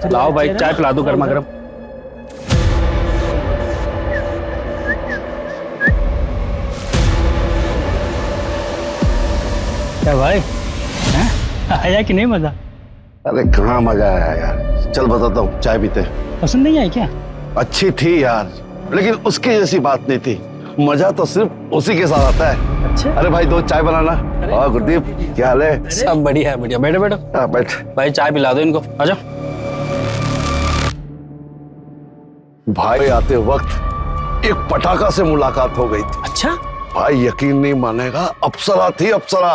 लाओ भाई, चाय पिला दो गर्मा गर्म। क्या भाई, आया कि नहीं मजा? अरे कहाँ मजा आया यार। चल बताता हूँ, चाय पीते हैं। पसंद नहीं आई क्या? अच्छी थी यार, लेकिन उसकी जैसी बात नहीं थी। मजा तो सिर्फ उसी के साथ आता है। अच्छा। अरे भाई दो चाय बनाना। और गुरदीप क्या हाल है? सब बढ़िया है, बढ़िया। बैठो बैठो। हाँ बैठ। भाई चाय पिला दो इनको, आ जाओ। भाई आते वक्त एक पटाखा से मुलाकात हो गई थी। अच्छा? भाई यकीन नहीं मानेगा, अप्सरा थी अप्सरा।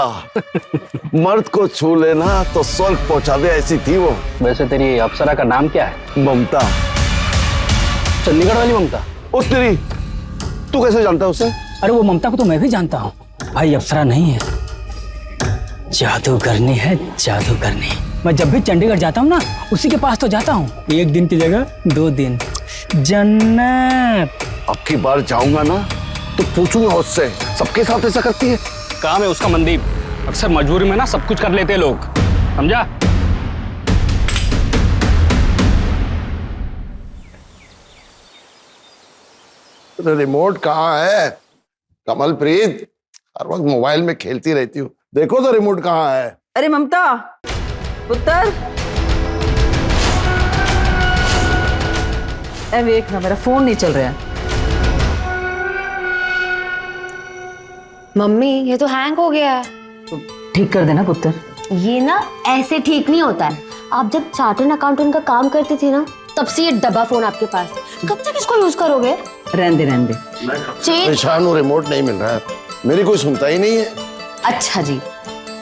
मर्द को छू लेना तो स्वर्ग पहुंचा दे ऐसी थी वो। वैसे तेरी अप्सरा का नाम क्या है? ममता। चंडीगढ़ वाली ममता? उस तेरी, तू कैसे जानता है उसे? अरे वो ममता को तो मैं भी जानता हूँ भाई, अप्सरा नहीं है, जादूगरनी है, जादूगरनी। मैं जब भी चंडीगढ़ जाता हूँ ना, उसी के पास तो जाता हूँ। एक दिन की जगह 2 दिन। जन्नत। अब की बार जाऊंगा ना तो पूछूंगा उससे, सबके साथ ऐसा करती है? काम है उसका मनदीप, अक्सर मजबूरी में ना सब कुछ कर लेते हैं लोग, समझा? रिमोट कहाँ है कमलप्रीत? हर वक्त मोबाइल में खेलती रहती हूँ, देखो तो रिमोट कहाँ है। अरे ममता पुत्र, ए देख ना, मेरा फोन नहीं चल रहा है। मम्मी ये तो हैंग हो गया है। तो ठीक कर देना पुत्र। ये ना ऐसे ठीक नहीं होता है। आप जब चार्टर्ड अकाउंटेंट का काम करती थी ना, तब से ये डब्बा फोन आपके पास। कब तक इसको यूज करोगे? रहने दे रहने दे। परेशान हूँ, रिमोट नहीं मिल रहा है, मेरी कोई सुनता ही नहीं है। अच्छा जी,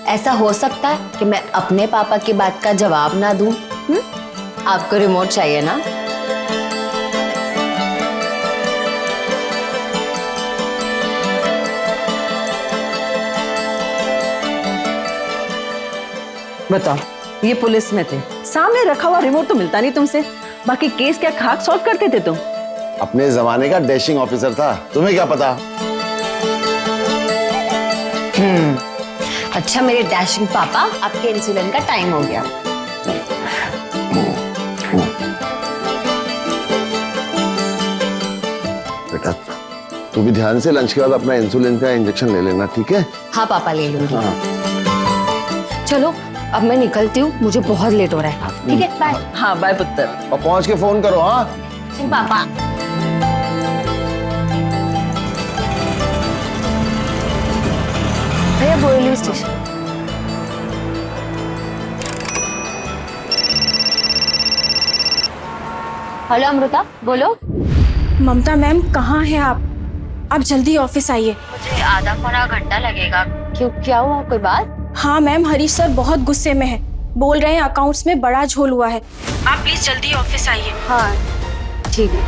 ऐसा हो सकता है कि मैं अपने पापा की बात का जवाब ना दूं? आपको रिमोट चाहिए ना? बताओ, ये पुलिस में थे, सामने रखा हुआ रिमोट तो मिलता नहीं तुमसे, बाकी केस क्या खाक सॉल्व करते थे तुम? अपने जमाने का डैशिंग ऑफिसर था, तुम्हें क्या पता? अच्छा मेरे डैशिंग पापा, आपके इंसुलिन का टाइम हो गया। बेटा तू भी ध्यान से लंच के बाद अपना इंसुलिन का इंजेक्शन ले लेना, ठीक है? हाँ पापा ले लूंगी। हाँ। चलो अब मैं निकलती हूँ, मुझे बहुत लेट हो रहा है। ठीक है, बाय। हाँ बाय पुत्र। और पहुंच के फोन करो। हाँ पापा। भैया बोरिवली स्टेशन। हेलो अमृता, बोलो। ममता मैम कहाँ हैं आप? आप जल्दी ऑफिस आइए। मुझे आधा पौना घंटा लगेगा। क्यों, क्या हुआ, कोई बात? हाँ मैम, हरीश सर बहुत गुस्से में है, बोल रहे हैं अकाउंट्स में बड़ा झोल हुआ है। आप प्लीज जल्दी ऑफिस आइए। हाँ ठीक है।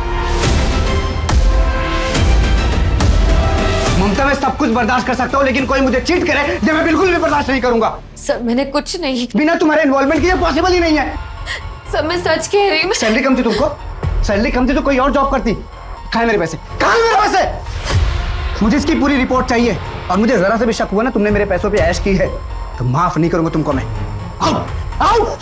ममता मैं सब कुछ बर्दाश्त कर सकता हूँ, लेकिन कोई मुझे चीट करे ये मैं बिल्कुल भी बर्दाश्त नहीं करूंगा। सर मैंने कुछ नहीं। बिना तुम्हारे इन्वॉल्वमेंट के ये पॉसिबल ही नहीं है। सर मैं सच कह रही हूँ। सैलरी कम थी तुमको? सैलरी कम थी तो कोई और जॉब करती। कहाँ है मेरे पैसे? कहाँ है मेरे पैसे? मुझे इसकी पूरी रिपोर्ट चाहिए, और मुझे जरा से भी शक हुआ ना तुमने मेरे पैसों पे ऐश की है तो माफ नहीं करूंगा तुमको मैं। आओ आओ।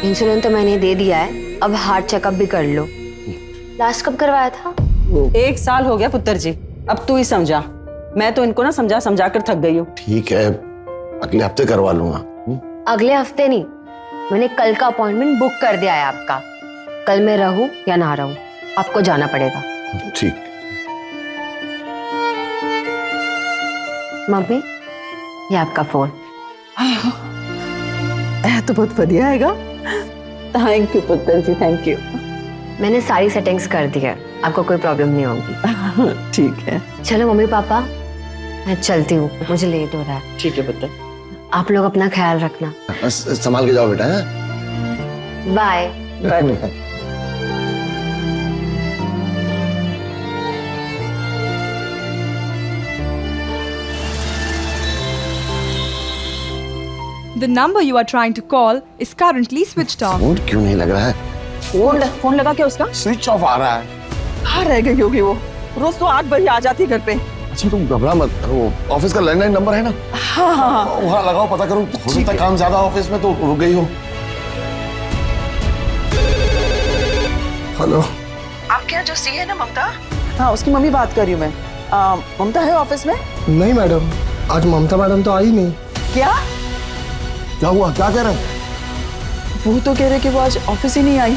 इंसुलिन तो मैंने दे दिया है, अब हार्ट चेकअप भी कर लो। लास्ट कब करवाया था? 1 साल हो गया पुत्र जी, अब तू ही समझा। मैं तो इनको ना समझा समझा कर थक गई हूँ। ठीक है, अगले हफ्ते करवा लूंगा। अगले हफ्ते नहीं, मैंने कल का अपॉइंटमेंट बुक कर दिया है आपका। कल मैं रहूं या ना रहूं, आपको जाना पड़ेगा। ठीक। मम्मी ये आपका फोन। तो बहुत बढ़िया हैगा। थैंक यू पुत्र जी, थैंक यू। मैंने सारी सेटिंग्स कर दी है, आपको कोई प्रॉब्लम नहीं होगी। ठीक है। चलो मम्मी पापा, मैं चलती हूँ, मुझे लेट हो रहा है। ठीक है बेटा। आप लोग अपना ख्याल रखना। संभाल के जाओ बेटा। Bye. Bye. The number you are trying to call is currently switched off. Phone क्यों नहीं लग रहा है? फोन लगा क्या उसका? स्विच ऑफ आ रहा है। कहाँ रह गई होगी वो? रोज तो 8 बजे आ जाती घर पे। अच्छा तुम घबरा मत, वो ऑफिस का लैंडलाइन नंबर है ना, हाँ। वहाँ लगाओ, पता करो। हो सकता है काम ज्यादा ऑफिस में तो रुक गई हो। हेलो, आपके यहाँ जो सी है ना ममता? हाँ, उसकी मम्मी बात कर रही हूँ मैं। ममता है ऑफिस में? नहीं मैडम, आज ममता मैडम तो आई नहीं। क्या? क्या हुआ, क्या कह रहे हैं? वो तो कह रहे कि वो आज ऑफिस ही नहीं आई।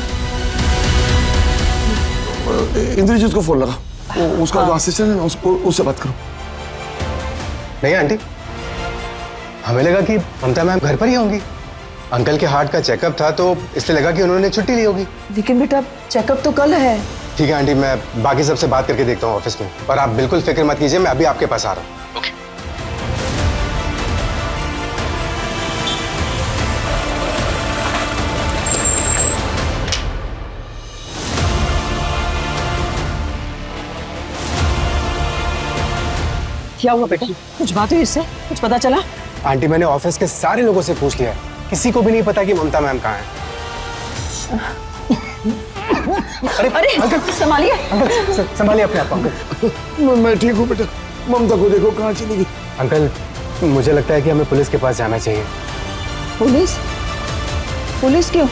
इंद्रजीत को फोन लगा, उसका जो असिस्टेंट है ना, उससे बात करो। नहीं आंटी, हमें लगा कि ममता मैम घर पर ही होंगी। अंकल के हार्ट का चेकअप था तो इसलिए लगा कि उन्होंने छुट्टी ली होगी। लेकिन बेटा चेकअप तो कल है। ठीक है आंटी, मैं बाकी सबसे बात करके देखता हूँ ऑफिस में, और आप बिल्कुल फिक्र मत कीजिए, मैं अभी आपके पास आ रहा हूँ। क्या हुआ बेटा? कुछ बात हुई इससे? कुछ पता चला? आंटी, मैंने ऑफिस के सारे लोगों से पूछ लिया है, किसी को भी नहीं पता कि ममता मैम कहाँ है। अरे अंकल संभालिए। अंकल संभालिए अपने आप को। अंकल मैं ठीक हूँ बेटा, ममता को देखो कहाँ चली गई। अंकल, मुझे लगता है कि हमें पुलिस के पास जाना चाहिए। पुलिस? पुलिस क्यों?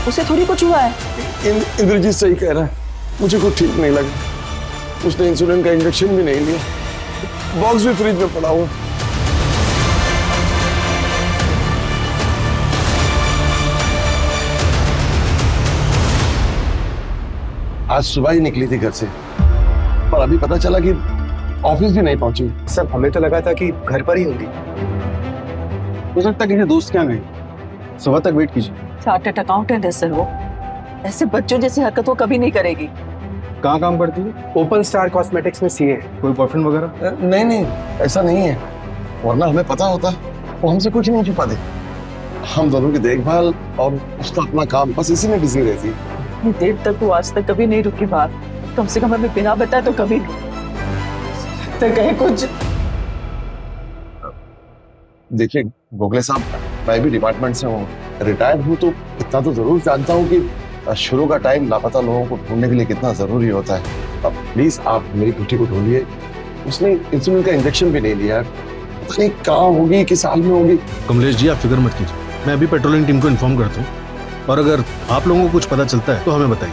उसे थोड़ी कुछ हुआ है। इंद्रजीत सही कह रहा है, मुझे कुछ ठीक नहीं लगा। उसने इंसुलिन का इंजेक्शन भी नहीं लिया, बॉक्स भी फ्रिज में पड़ा हुआ। आज सुबह ही निकली थी घर से, पर अभी पता चला कि ऑफिस भी नहीं पहुंची। सर, हमें तो लगा था कि घर पर ही होगी। हो सकता है किसी दोस्त के यहाँ गई, सुबह तक वेट कीजिए। चार्टर्ड अकाउंटेंट है सर वो, ऐसे बच्चों जैसी हरकत वो कभी नहीं करेगी। कहाँ काम करती है? ओपन स्टार कॉस्मेटिक्स में सीए। कोई बॉयफ्रेंड वगैरह? नहीं, ऐसा नहीं है, वरना हमें पता होता, वो हमसे कुछ नहीं छुपा दे। हम दोनों की देखभाल और उसका अपना काम, बस इसी में बिजी रहती है। इतनी देर तक वो आज तक कभी नहीं रुकी बाहर, कम से कम हमें बिना बताए तो कभी नहीं। तो कहे कुछ। देखिए गोखले साहब, मैं भी डिपार्टमेंट से हूँ, रिटायर्ड हूँ, तो इतना तो जरूर जानता हूँ कि शुरू का टाइम लापता लोगों को ढूंढने के लिए कितना जरूरी होता है। अब प्लीज आप मेरी बेटी को ढूंढिए, उसने इंसुलिन का इंजेक्शन भी नहीं लिया, पता नहीं कहाँ होगी, किस हाल में होगी। कमलेश जी, आप फिक्र मत कीजिए, मैं अभी पेट्रोलिंग टीम को इन्फॉर्म करता हूँ, और अगर आप लोगों को कुछ पता चलता है तो हमें बताइए।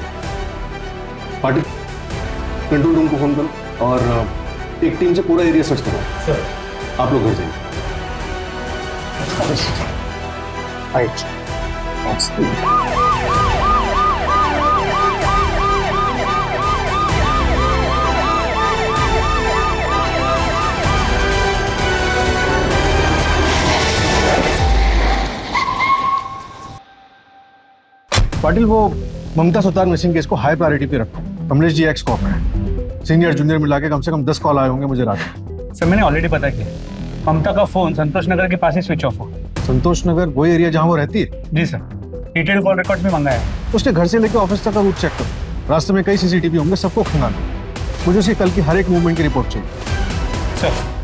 पाटिल, कंट्रोल रूम को फोन करो और एक टीम से पूरा एरिया सर्च करो। सर, आप लोग घर जाइए। पाटिल, वो ममता सुतार मिसिंग केस को हाई प्रायोरिटी पे रखो। कमलेश जी एक्स कॉप है, सीनियर जूनियर मिला के कम से कम 10 कॉल आए होंगे मुझे रात में। सर, मैंने ऑलरेडी पता किया, ममता का फोन संतोष नगर के पास ही स्विच ऑफ हो। संतोष नगर वही एरिया जहाँ वो रहती है? जी सर, डिटेल कॉल रिकॉर्ड में मंगाया है। उसके घर से लेकर ऑफिस तक का रूट चेक करो, रास्ते में कई सीसीटीवी होंगे, सबको खंगालो। मुझे उसकी कल की हर एक मूवमेंट की रिपोर्ट चाहिए। सर,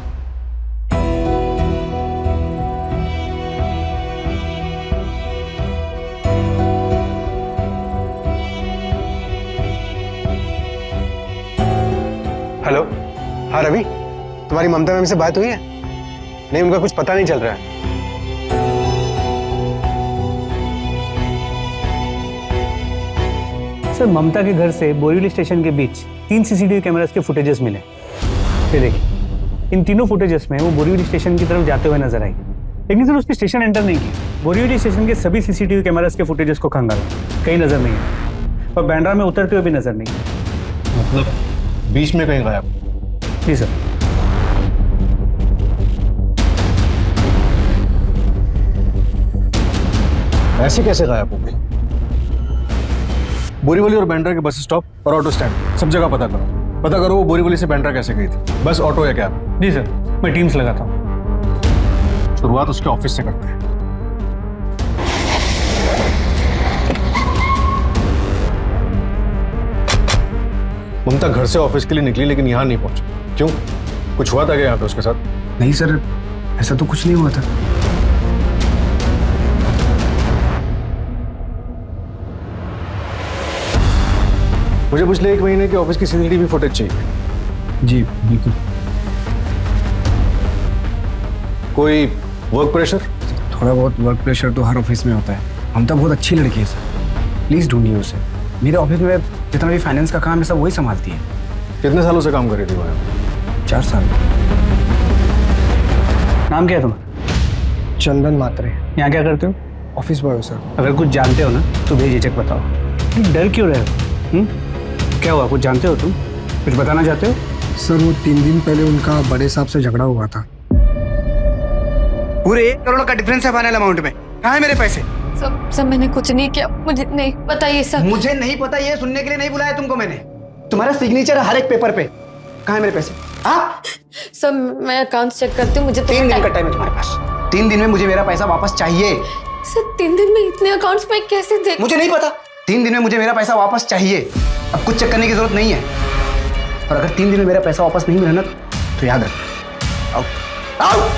हेलो, हाँ रवि, तुम्हारी ममता मैम से बात हुई है? नहीं, उनका कुछ पता नहीं चल रहा है। सर ममता के घर से बोरीवली स्टेशन के बीच 3 सीसीटीवी कैमरास के फुटेजेस मिले। ये देखिए, इन तीनों फुटेजेस में वो बोरीवली स्टेशन की तरफ जाते हुए नजर आई, लेकिन सर उसने स्टेशन एंटर नहीं किया। बोरीवली स्टेशन के सभी सीसीटीवी कैमरास के फुटेजेस को खंगाला, कहीं नजर नहीं है, और बैंड्रा में उतरते हुए भी नजर नहीं है। मतलब बीच में कहीं गायब? जी सर। ऐसे कैसे गायब हो गई? बोरीवली और बैंड्रा के बस स्टॉप और ऑटो स्टैंड सब जगह पता करो वो बोरीवली से बैंड्रा कैसे गई थी, बस ऑटो या कैब। जी सर, मैं टीम्स लगाता हूँ। शुरुआत उसके ऑफिस से करते हैं। ममता घर से ऑफिस के लिए निकली लेकिन यहाँ नहीं पहुंची, क्यों? कुछ हुआ था क्या यहाँ पे उसके साथ? नहीं सर, ऐसा तो कुछ नहीं हुआ था। मुझे पिछले 1 महीने के ऑफिस की सीसीटीवी फुटेज चाहिए। जी बिल्कुल। कोई वर्क प्रेशर? थोड़ा बहुत वर्क प्रेशर तो हर ऑफिस में होता है। हम तो बहुत अच्छी लड़की है सर, प्लीज ढूंढिए उसे। मेरे ऑफिस में जितना भी फाइनेंस का काम है सब वही संभालती है। कितने सालों से काम कर रही थी वहाँ? 4 साल। नाम क्या है तुम्हारा? चंदन मात्रे। यहाँ क्या करते हो? ऑफिस बॉय हो सर। अगर कुछ जानते हो ना तो बेझिझक बताओ। डर क्यों रहे हो? क्या हुआ, कुछ जानते हो तुम? कुछ बताना चाहते हो? सर वो 3 दिन पहले उनका बड़े साहब से झगड़ा हुआ था। पूरे 1 करोड़ का डिफरेंस है फाइनल अमाउंट में। कहाँ है मेरे पैसे? सर मैंने कुछ नहीं किया, मुझे नहीं बताइए सर। मुझे नहीं पता, ये सुनने के लिए नहीं बुलाया तुमको मैंने। तुम्हारा सिग्नेचर है हर एक पेपर पे। कहाँ है मेरे पैसे? हाँ सर मैं अकाउंट चेक करती हूँ, मुझे 3 दिन का टाइम है तुम्हारे पास। 3 दिन में मुझे मेरा पैसा वापस चाहिए। सर 3 दिन में इतने अकाउंट्स में कैसे देख? मुझे नहीं पता। 3 दिन में मुझे मेरा पैसा वापस चाहिए। अब कुछ चेक करने की जरूरत नहीं है। और अगर 3 दिन में मेरा पैसा वापस नहीं मिला ना तो याद रख। आओ आओ।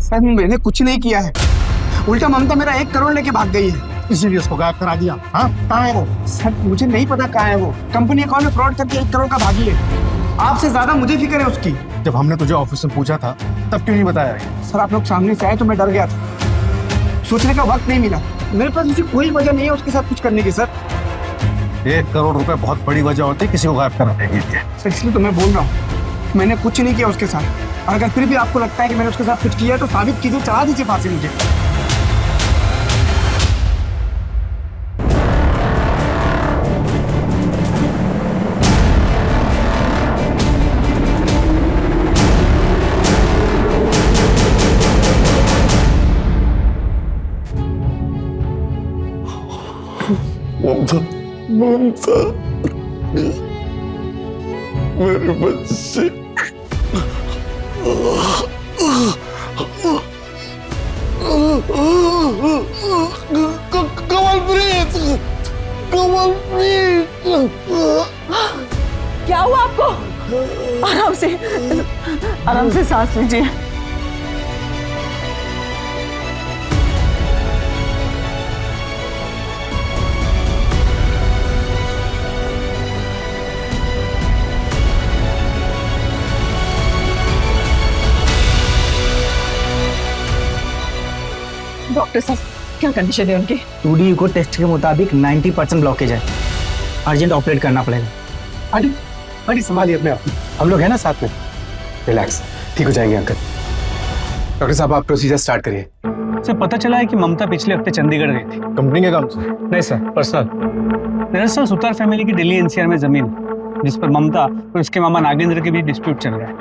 सर मैंने कुछ नहीं किया है, उल्टा ममता मेरा 1 करोड़ लेके भाग गई है, इसीलिए उसको गायब करा दिया। हाँ कहाँ है वो? सर मुझे नहीं पता कहाँ है वो। कंपनी अकाउंट में फ्रॉड करके 1 करोड़ का भागी है। आपसे ज्यादा मुझे फिक्र है उसकी। जब हमने तुझे ऑफिस में पूछा था तब क्यों नहीं बताया? सर आप लोग सामने से आए तो मैं डर गया था, सोचने का वक्त नहीं मिला। मेरे पास ऐसी कोई वजह नहीं है उसके साथ कुछ करने की। सर 1 करोड़ रुपए बहुत बड़ी वजह होती है किसी को गायब कराने के लिए। सर इसलिए तो मैं बोल रहा हूँ मैंने कुछ नहीं किया उसके साथ। और अगर फिर भी आपको लगता है कि मैंने उसके साथ कुछ किया तो साबित कीजिए, चढ़ा दीजिए फांसी मुझे। ममता मेरे बच्चे। कमलप्रीत, कमलप्रीत। क्या हुआ आपको? आराम से सांस लीजिए। डॉक्टर साहब क्या कंडीशन है उनकी? 2D को टेस्ट के मुताबिक 90% ब्लॉकेज है, अर्जेंट ऑपरेट करना पड़ेगा। अरे अरे संभालिए अपने आप, हम लोग हैं ना साथ में। रिलैक्स, ठीक हो जाएंगे अंकल। डॉक्टर साहब आप प्रोसीजर स्टार्ट करिए। सर पता चला है कि ममता पिछले हफ्ते चंडीगढ़ गई थी। कंपनी के काम से? नहीं सर, पर्सनल। दरअसल सुतार फैमिली की दिल्ली एनसीआर में जमीन है, जिस पर ममता और उसके मामा नागेंद्र के बीच डिस्प्यूट चल रहा है।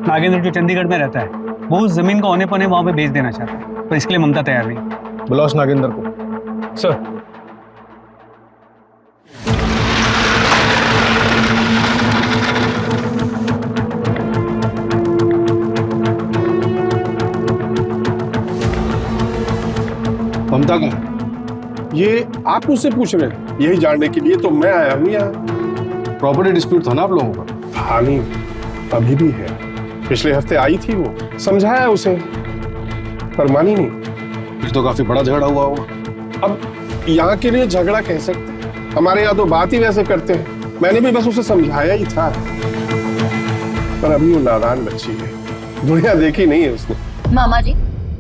नागेंद्र जो चंडीगढ़ में रहता है वो उस जमीन को औने पौने वहां पे बेच देना चाहता है, पर इसके लिए ममता तैयार नहीं। बुलाओ उस नागेंद्र को। सर ममता का ये आप मुझसे पूछ रहे हैं? यही जानने के लिए तो मैं आया हूँ यहाँ। प्रॉपर्टी डिस्प्यूट था ना आप लोगों का? हाँ नहीं, अभी भी है। पिछले हफ्ते आई थी वो, समझाया उसे पर मानी नहीं। फिर तो काफी बड़ा झगड़ा हुआ होगा। अब यहाँ के लिए झगड़ा कह सकते हैं, हमारे यहाँ तो बात ही वैसे करते हैं। मैंने भी बस उसे समझाया ही था, पर अभी वो नादान बच्ची है, दुनिया देखी नहीं है उसने। मामा जी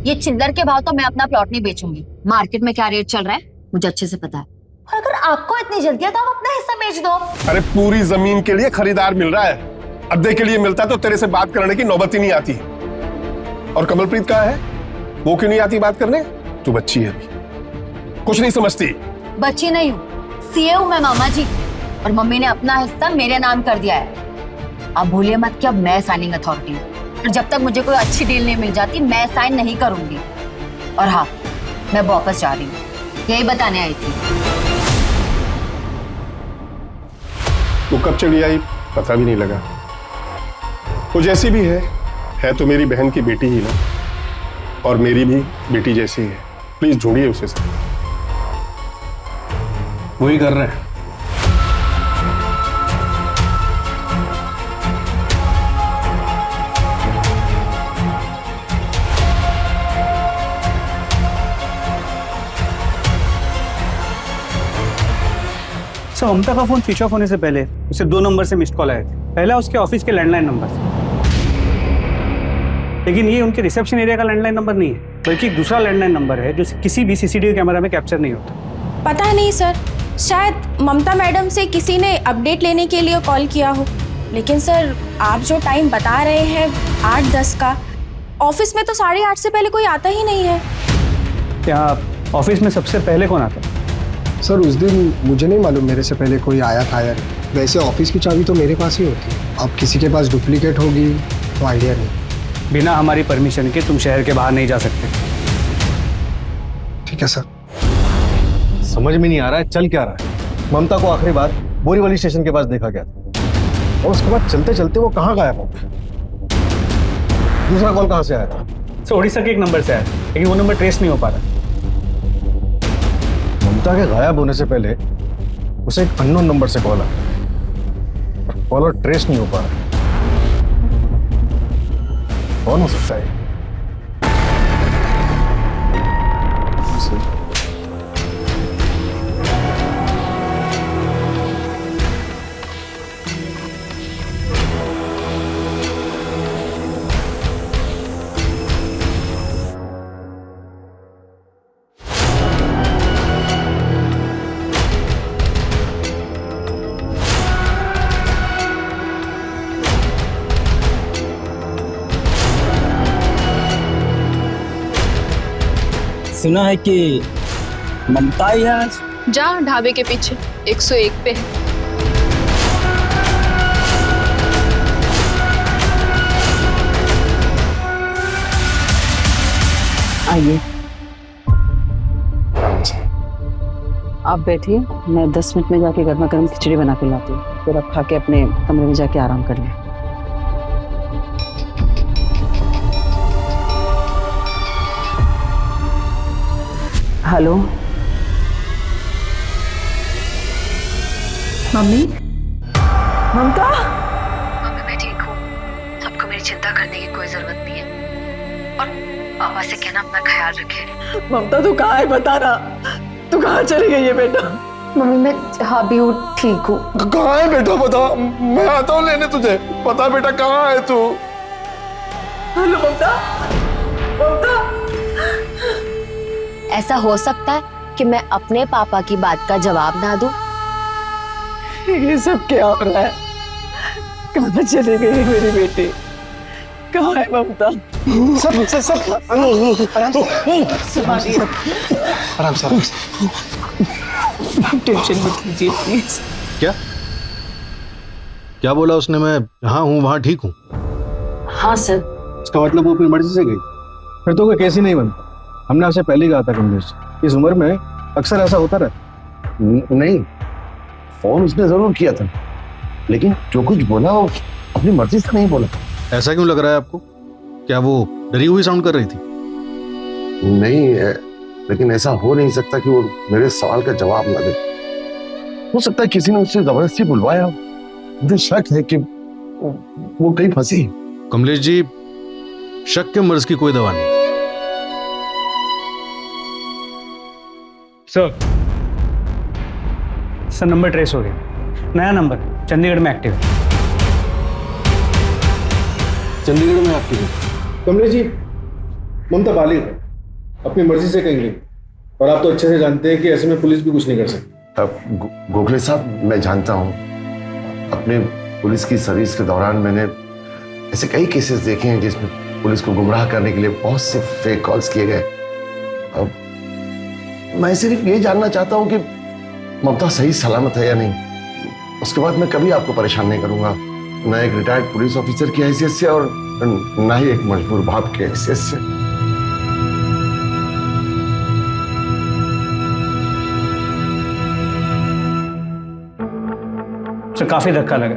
ये चिल्लर के भाव तो मैं अपना प्लॉट नहीं बेचूंगी। मार्केट में क्या रेट चल रहा है मुझे अच्छे से पता है। और अगर आपको इतनी जल्दी है तो आप अपना हिस्सा बेच दो। अरे पूरी जमीन के लिए खरीदार मिल रहा है, अद्दे के लिए मिलता तो तेरे से बात करने की नौबत ही नहीं आती। और कमलप्रीत कहाँ है? वो क्यों नहीं आती बात करने? तू बच्ची है अभी, कुछ नहीं समझती। बच्ची नहीं हूँ, सीए हूँ मैं मामा जी, और मम्मी ने अपना हिस्सा मेरे नाम कर दिया है। आप भूलिए मत कि अब मैं साइनिंग अथॉरिटी हूँ, और जब तक मुझे कोई अच्छी डील नहीं मिल जाती मैं साइन नहीं करूंगी। और हाँ, मैं वापस जा रही हूँ, यही बताने आई थी। वो कब चली आई पता भी नहीं लगा। वो जैसी भी है तो मेरी बहन की बेटी ही ना, और मेरी भी बेटी जैसी है। प्लीज ढूंढिए उसे सर। वही कर रहे हैं। सर ममता का फोन स्विच ऑफ होने से पहले उसे 2 नंबर से मिस्ड कॉल आए थे। पहला उसके ऑफिस के लैंडलाइन नंबर से, लेकिन ये उनके रिसेप्शन एरिया का लैंडलाइन नंबर नहीं है, बल्कि एक दूसरा लैंडलाइन नंबर है जो किसी भी सीसीटीवी कैमरा में कैप्चर नहीं होता। पता नहीं सर, शायद ममता मैडम से किसी ने अपडेट लेने के लिए कॉल किया हो। लेकिन सर आप जो टाइम बता रहे हैं 8:10 का, ऑफिस में तो 8:30 से पहले कोई आता ही नहीं है। क्या ऑफिस में सबसे पहले कौन आता है? सर उस दिन मुझे नहीं मालूम मेरे से पहले कोई आया था यार। वैसे ऑफिस की चाबी तो मेरे पास ही होती है। अब किसी के पास डुप्लीकेट होगी तो आइडिया नहीं। बिना हमारी परमिशन के तुम शहर के बाहर नहीं जा सकते। ठीक है सर। समझ में नहीं आ रहा है चल क्या रहा है। ममता को आखिरी बार बोरीवली स्टेशन के पास देखा गया था और उसके बाद चलते चलते वो कहाँ गायब हो गया। दूसरा कॉल कहाँ से आया था? सर उड़ीसा के एक नंबर से आया, लेकिन वो नंबर ट्रेस नहीं हो पा रहा। ममता के गायब होने से पहले उसे एक अननोन नंबर से कॉल आया, कॉलर ट्रेस नहीं हो पा रहा। कौन हो सकता है? सुना है कि ममता ही है आज। जा ढाबे के पीछे 101 पे है। आइए आप बैठिए, मैं 10 मिनट में जाके गर्मा गर्म खिचड़ी बना के लाती हूँ, फिर आप खा के अपने कमरे में जाके आराम कर लें। Hello mummy. ममता। मम्मी मैं ठीक हूँ, आपको मेरी चिंता करने की कोई जरूरत नहीं है, और पापा से कहना अपना ख्याल रखे। ममता तू कहाँ है बता रहा, तू कहाँ चली गई है बेटा? मम्मी मैं जहाँ भी हूँ ठीक हूँ। कहाँ है बेटा बता, मैं आता हूँ लेने तुझे। पता बेटा कहाँ है तू? हेलो ममता। ममता ऐसा हो सकता है कि मैं अपने पापा की बात का जवाब ना दूं? ये सब क्या हो रहा है? कहाँ चली गई मेरी बेटी? कहाँ है ममता? सब आराम से टेंशन मत लीजिए प्लीज। क्या बोला उसने? मैं जहाँ हूँ वहाँ ठीक हूँ? हाँ सर। इसका मतलब वो अपनी मर्जी से गई? फिर तो कोई केस ही नहीं बनता। हमने आपसे पहले ही कहा था कमलेश, इस उम्र में अक्सर ऐसा होता रहता। नहीं, फोन उसने जरूर किया था, लेकिन जो कुछ बोला वो अपनी मर्जी से नहीं बोला। ऐसा क्यों लग रहा है आपको? क्या वो डरी हुई साउंड कर रही थी? नहीं, लेकिन ऐसा हो नहीं सकता कि वो मेरे सवाल का जवाब ना दे। हो सकता है किसी ने उससे जबरदस्ती बुलवाया। मुझे शक है कि वो कहीं फंसी। कमलेश जी, शक के मर्ज की कोई दवा नहीं। सर नंबर ट्रेस हो गया, नया नंबर चंडीगढ़ में एक्टिव है। चंडीगढ़ में एक्टिव है? कमलेश जी, ममता बालिग है, अपनी मर्जी से कहीं गई, और आप तो अच्छे से जानते हैं कि ऐसे में पुलिस भी कुछ नहीं कर सकती। अब गोखले साहब, मैं जानता हूँ, अपने पुलिस की सर्विस के दौरान मैंने ऐसे कई केसेस देखे हैं जिसमें पुलिस को गुमराह करने के लिए बहुत से फेक कॉल्स किए गए। अब मैं सिर्फ ये जानना चाहता हूँ कि ममता सही सलामत है या नहीं। उसके बाद मैं कभी आपको परेशान नहीं करूंगा। ना एक रिटायर्ड पुलिस ऑफिसर की हैसियत से और ना ही एक मजबूर बाप की हैसियत से। सर काफी धक्का लगा,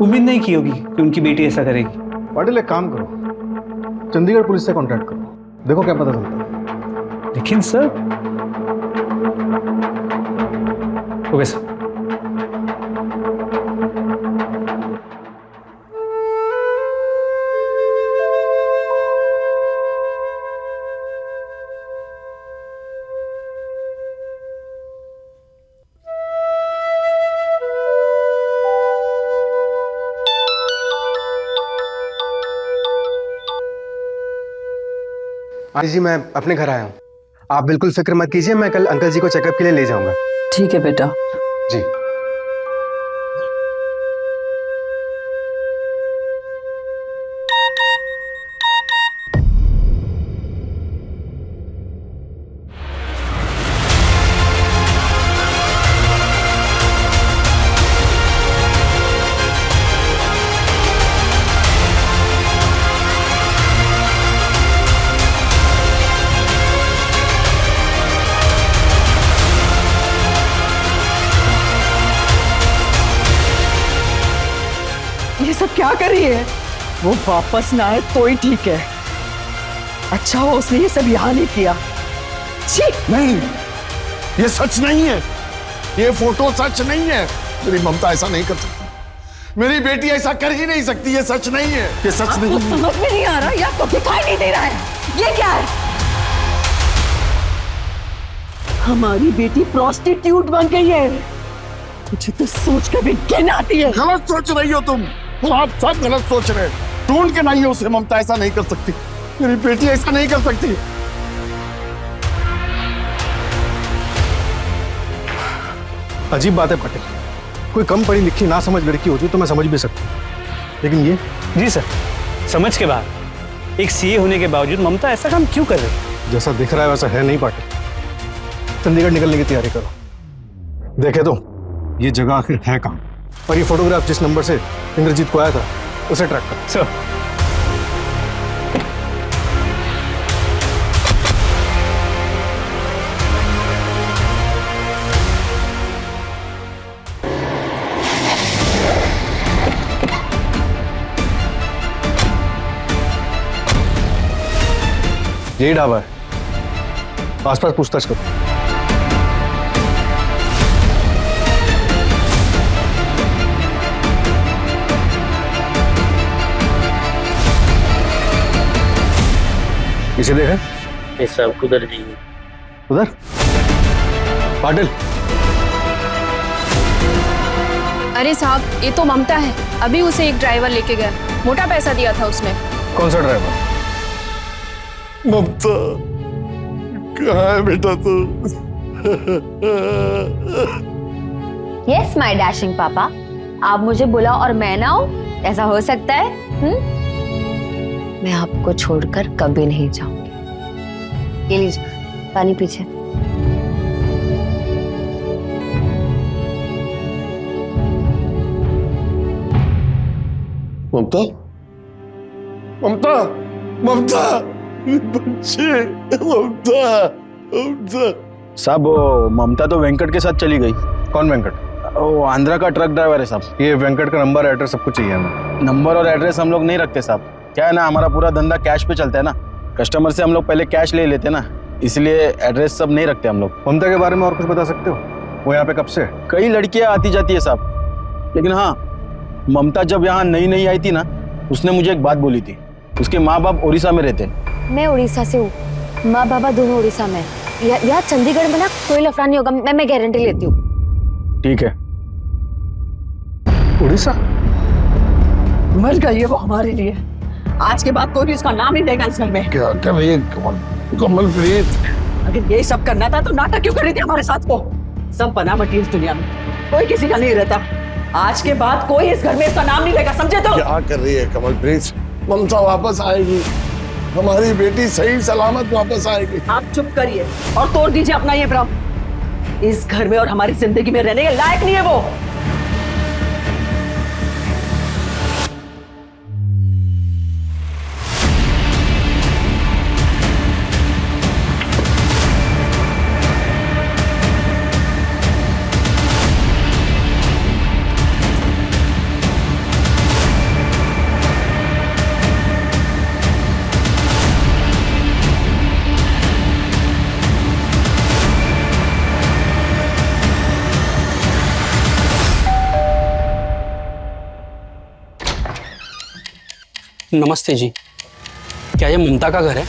उम्मीद नहीं की होगी कि उनकी बेटी ऐसा करेगी। पाटिल एक काम करो, चंडीगढ़ पुलिस से कांटेक्ट करो, देखो क्या पता चलता है। लेकिन सर, ओके सर। आंटी जी मैं अपने घर आया हूँ, आप बिल्कुल फिक्र मत कीजिए, मैं कल अंकल जी को चेकअप के लिए ले जाऊंगा। ठीक है बेटा। जी। ये सब क्या कर रही है? वो वापस ना आए तो ही ठीक है। अच्छा हो उसने ये सब यहाँ नहीं किया। छी! नहीं, ये सच नहीं है, ये फोटो सच नहीं है। मेरी ममता ऐसा नहीं कर सकती, मेरी बेटी ऐसा कर ही नहीं सकती, ये सच नहीं है, ये सच नहीं है। समझ में नहीं आ रहा या तो दिखाई नहीं दे रहा है, ये क्या है? हमारी बेटी प्रोस्टिट्यूट बन गई है, मुझे तो सोच कर भी घिन आती है। गलत सोच रही हो तुम, आप सब गलत सोच रहे हैं। ढूंढ के लाइए उसे, ममता ऐसा नहीं कर सकती, मेरी बेटी ऐसा नहीं कर सकती। अजीब बात है पाटिल, कोई कम पढ़ी लिखी ना समझ लड़की होती तो मैं समझ भी सकती, लेकिन ये। जी सर, समझ के बाद एक सीए होने के बावजूद ममता ऐसा काम क्यों कर रही है? जैसा दिख रहा है वैसा है नहीं पाटिल। चंडीगढ़ निकलने की तैयारी करो, देखे तो ये जगह आखिर है कहाँ, और ये फोटोग्राफ जिस नंबर से इंद्रजीत को आया था उसे ट्रैक करो। सर, यही ढाबा है, आसपास पूछताछ करो। इसे देखें, सब उधर जी। उधर पाटिल। अरे साहब, ये तो ममता है, अभी उसे एक ड्राइवर लेके गया, मोटा पैसा दिया था उसने। कौन सा ड्राइवर? ममता कहाँ है बेटा तू? यस माय डैशिंग पापा, आप मुझे बुला और मैं ना आऊं, ऐसा हो सकता है? मैं आपको छोड़कर कभी नहीं जाऊंगी। ये लीजिए पानी पीछे। ममता, ममता, ममता, बच्चे, ममता, ममता। साहब वो ममता तो वेंकट के साथ चली गई। कौन वेंकट? वो आंध्रा का ट्रक ड्राइवर है साहब। ये वेंकट का नंबर एड्रेस सब कुछ चाहिए हमें। नंबर और एड्रेस हम लोग नहीं रखते साहब, क्या है ना, हमारा पूरा धंधा कैश पे चलता है ना, कस्टमर से हम लोग पहले कैश ले लेते ना, इसलिए एड्रेस सब नहीं रखते हम लोग। ममता के बारे में और कुछ बता सकते हो? वो यहाँ पे कब से? कई लड़कियां आती जाती है साहब, लेकिन हाँ, ममता जब यहाँ नई नई आई थी ना, उसने मुझे एक बात बोली थी। उसके माँ बाप उड़ीसा में रहते हैं। मैं उड़ीसा से हूँ, माँ बाबा दोनों उड़ीसा में। यहाँ चंडीगढ़ में ना कोई लफड़ा नहीं होगा, मैं गारंटी लेती हूँ। ठीक है। उड़ीसा? मर गई है वो हमारे लिए, आज के बाद कोई भी उसका नाम नहीं लेगा इस घर में। क्या क्या भैया, कमलप्रीत, अगर ये सब करना था तो नाटक क्यों कर रही थी हमारे साथ? को सब बना बटी इस दुनिया में, कोई किसी का नहीं रहता। आज के बाद कोई इस घर में इसका नाम नहीं लेगा, समझे? तो क्या कर रही है कमलप्रीत? ममता वापस आएगी, हमारी बेटी सही सलामत वापस आएगी। आप चुप करिए और तोड़ दीजिए अपना ये भ्रम। इस घर में और हमारी जिंदगी में रहने के लायक नहीं है वो। नमस्ते जी, क्या ये ममता का घर है?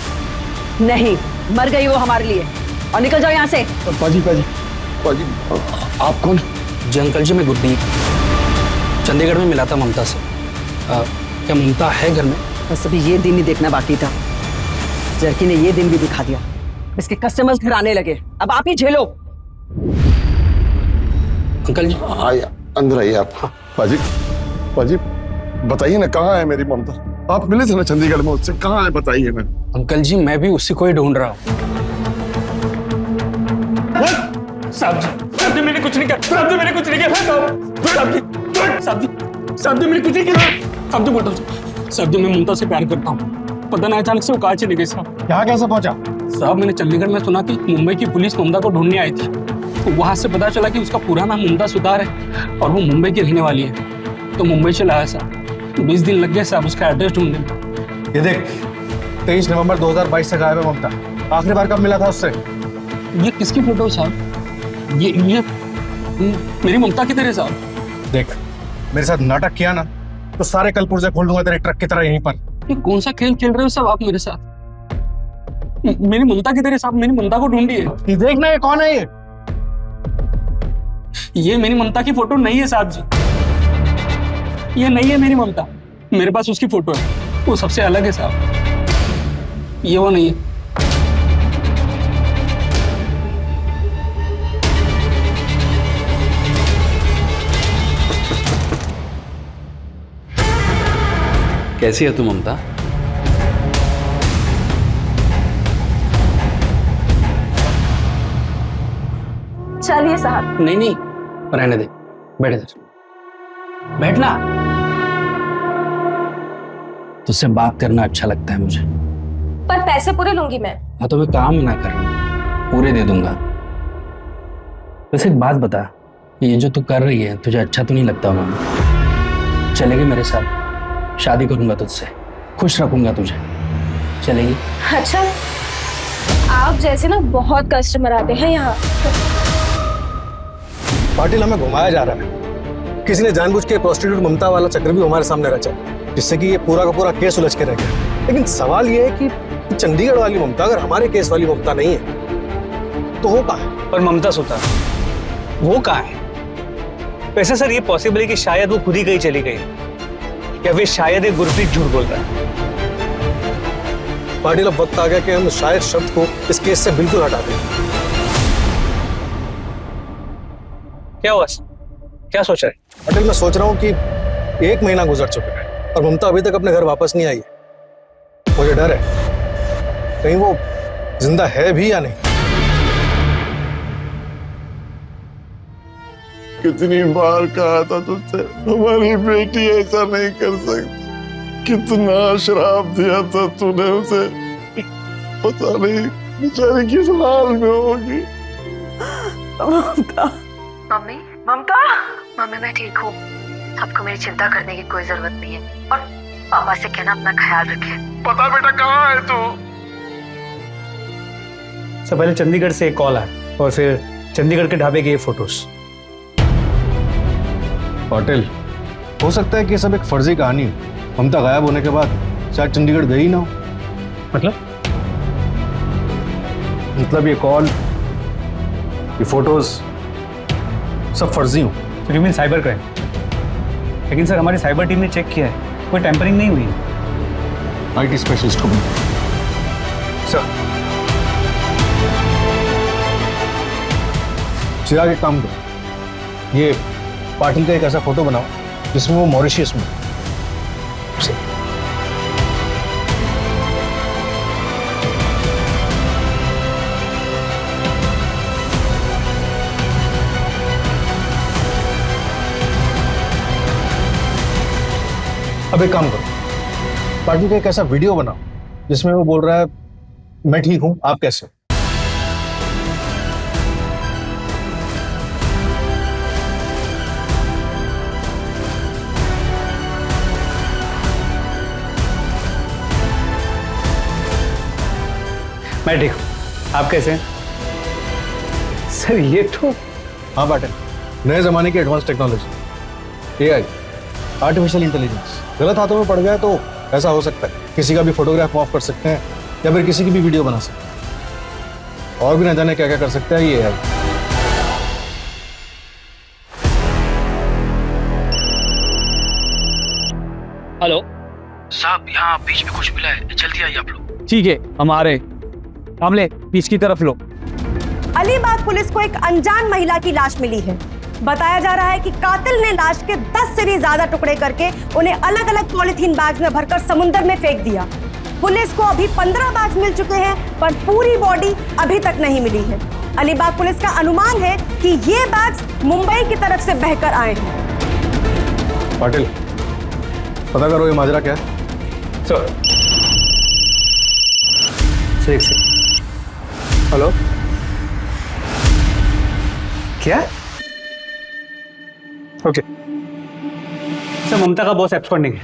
नहीं, मर गई वो हमारे लिए। और निकल जाओ यहाँ से। पाजी पाजी पाजी, आप कौन? जी अंकल जी, मैं गुरदीप चंडीगढ़ में मिला था ममता से। क्या ममता है घर में? बस अभी ये दिन ही देखना बाकी था। इस लड़की ने ये दिन भी दिखा दिया। इसके कस्टमर्स घर आने लगे, अब आप ही झेलो। अंकल जी आइए, अंदर आइए आप। पाजी पाजी, बताइए ना, कहाँ है मेरी ममता? आप मिले थे ना चंडीगढ़ में उससे, कहाँ है बताइए ना। अंकल जी, मैं भी उसी को ही ढूंढ रहा हूँ। साहब जी मैंने कुछ नहीं किया। साहब जी मैंने कुछ नहीं किया। साहब जी मैंने कुछ नहीं किया। साहब जी बोल दो। साहब जी, मैं ममता से प्यार करता हूँ। पता नहीं अचानक से वो कहाँ चली गई साहब। यहाँ कैसे पहुंचा? साहब, मैंने चंडीगढ़ में सुना कि मुंबई की पुलिस ममता को ढूंढने आई थी। तो वहां से पता चला कि उसका पूरा नाम ममता सुतार है और वो मुंबई की रहने वाली है। तो मुंबई चला आया साहब। 20 दिन लग गए साहब उसका एड्रेस ढूंढने में। ये देख, 23 नवंबर 2022 से गायब है ममता। आखिरी बार कब मिला था उससे? ये किसकी फोटो है साहब? ये मेरी ममता की तरह साहब। देख, मेरे साथ नाटक किया ना तो सारे कल पुर्जे खोल दूंगा तेरे ट्रक की तरह यहीं पर। ये कौन सा खेल खेल रहे हो साहब आप मेरे साथ? मेरी ममता की तरह साहब, मेरी ममता को ढूंढिए। ये देख ना, ये कौन है? ये मेरी ममता की फोटो नहीं है साहब जी। ये नहीं है मेरी ममता। मेरे पास उसकी फोटो है, वो सबसे अलग है साहब। ये वो नहीं है। कैसी है तू ममता? चलिए साहब। नहीं नहीं, रहने दे, बैठ इधर, बैठना। तुझसे बात करना अच्छा लगता है मुझे। पर पैसे पूरे लूंगी मैं। हाँ तो मैं काम ना कर रहा हूँ, पूरे दे दूंगा। वैसे एक बात बता, ये जो तू कर रही है तुझे अच्छा तो नहीं लगता? मामा चलेगी मेरे साथ? शादी करूंगा तुझसे, खुश रखूंगा तुझे, चलेगी? अच्छा, आप जैसे ना बहुत कस्टमर आते हैं यहाँ। पाटिल, हमें घुमाया जा रहा है। किसी ने जानबूझ के प्रोस्टिट्यूट ममता वाला चक्र भी हमारे सामने रचा, जिससे कि ये पूरा का पूरा केस उलझ के रह गया। लेकिन सवाल ये है कि चंडीगढ़ वाली ममता अगर हमारे केस वाली ममता नहीं है तो वो कहाँ है? पर ममता सुतार वो कहाँ है? वैसे सर, ये पॉसिबल है कि शायद वो खुद ही कहीं चली गई, या फिर शायद एक गुरप्रीत झूठ बोल रहा है। पाटिल, अब वक्त आ गया कि हम शायद शब्द को इस केस से बिल्कुल हटा दें। क्या हुआ? क्या सोच रहे? पाटिल, मैं सोच रहा हूँ कि 1 महीना गुजर चुका है और ममता अभी तक अपने घर वापस नहीं आई है। मुझे डर है कहीं वो जिंदा है भी या नहीं। कितनी बार कहा था तुझसे, हमारी बेटी ऐसा नहीं कर सकती। कितना श्राप दिया था तूने उसे, पता नहीं बेचारी किस हाल में होगी। ममता, मम्मी ममता, मम्मी मैं ठीक हूँ। आपको मेरी चिंता करने की कोई जरूरत नहीं है। और पापा से कहना अपना ख्याल रखे। पता बेटा कहाँ है तू? सब पहले चंडीगढ़ से एक कॉल आया और फिर चंडीगढ़ के ढाबे के ये फोटोज। पाटिल, हो सकता है कि सब एक फर्जी कहानी हो। ममता गायब होने के बाद शायद चंडीगढ़ गई ना हो। मतलब ये कॉल, ये फोटोज सब फर्जी हो। You mean cyber crime? लेकिन सर, हमारी साइबर टीम ने चेक किया है, कोई टेम्परिंग नहीं हुई। IT स्पेशलिस्ट को भी। सर, चिराग, एक काम करो, ये पाटिल का एक ऐसा फोटो बनाओ जिसमें वो मॉरिशियस में। अब एक काम करो, पाटिल का एक ऐसा वीडियो बनाओ जिसमें वो बोल रहा है, मैं ठीक हूं, आप कैसे हो? मैं ठीक हूँ, आप कैसे हैं? सर, ये तो हाँ पाटिल, नए जमाने की advance technology, AI, artificial intelligence. गलत हाथों में पड़ गया तो ऐसा हो सकता है, किसी का भी फोटोग्राफ ऑफ कर सकते हैं या फिर किसी की भी वीडियो बना सकते हैं, और भी ना जाने क्या क्या कर सकता है ये AI। हेलो साहब, यहाँ बीच में कुछ मिला है, जल्दी आइए आप लोग। ठीक है, हम आ रहे। कामले बीच की तरफ लो। अलीबाग पुलिस को एक अनजान महिला की लाश मिली है। बताया जा रहा है कि कातिल ने लाश के 10 से भी ज्यादा टुकड़े करके उन्हें अलग अलग पॉलिथीन बैग्स में भरकर समुद्र में फेंक दिया। पुलिस को अभी 15 बैग्स मिल चुके हैं, पर पूरी बॉडी अभी तक नहीं मिली है। अलीबाग पुलिस का अनुमान है कि ये बैग्स मुंबई की तरफ से बहकर आए हैं। पाटिल, पता करो ये माजरा क्या है। सर हेलो, क्या? ओके सर, ममता का बॉस एब्सकॉन्डिंग है।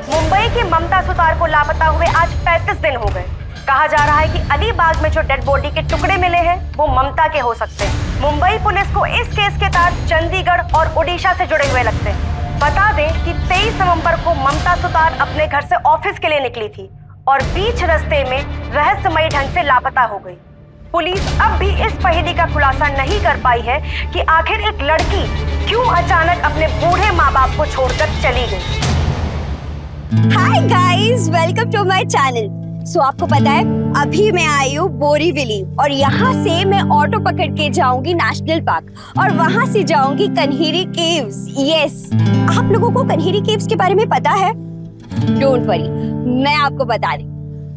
मुंबई की ममता सुतार को लापता हुए आज 35 दिन हो गए। कहा जा रहा है कि अलीबाग में जो डेड बॉडी के टुकड़े मिले हैं वो ममता के हो सकते हैं। मुंबई पुलिस को इस केस के तार चंडीगढ़ और ओडिशा से जुड़े हुए लगते हैं। बता दें कि 23 नवंबर को ममता सुतार अपने घर से ऑफिस के लिए निकली थी और बीच रास्ते में रहस्यमयी ढंग से लापता हो गई। पुलिस अब भी इस पहेली का खुलासा नहीं कर पाई है कि आखिर एक लड़की क्यों अचानक अपने बूढ़े माँ बाप को छोड़कर चली गई। Hi guys, welcome to my channel. So आपको पता है अभी मैं आई हूँ बोरीवली और यहाँ से मैं ऑटो पकड़ के जाऊंगी नेशनल पार्क और वहाँ से जाऊंगी कन्हेरी केव्स। यस, आप लोगों को कन्हेरी केव्स के बारे में पता है? डोंट वरी, मैं आपको बता रही।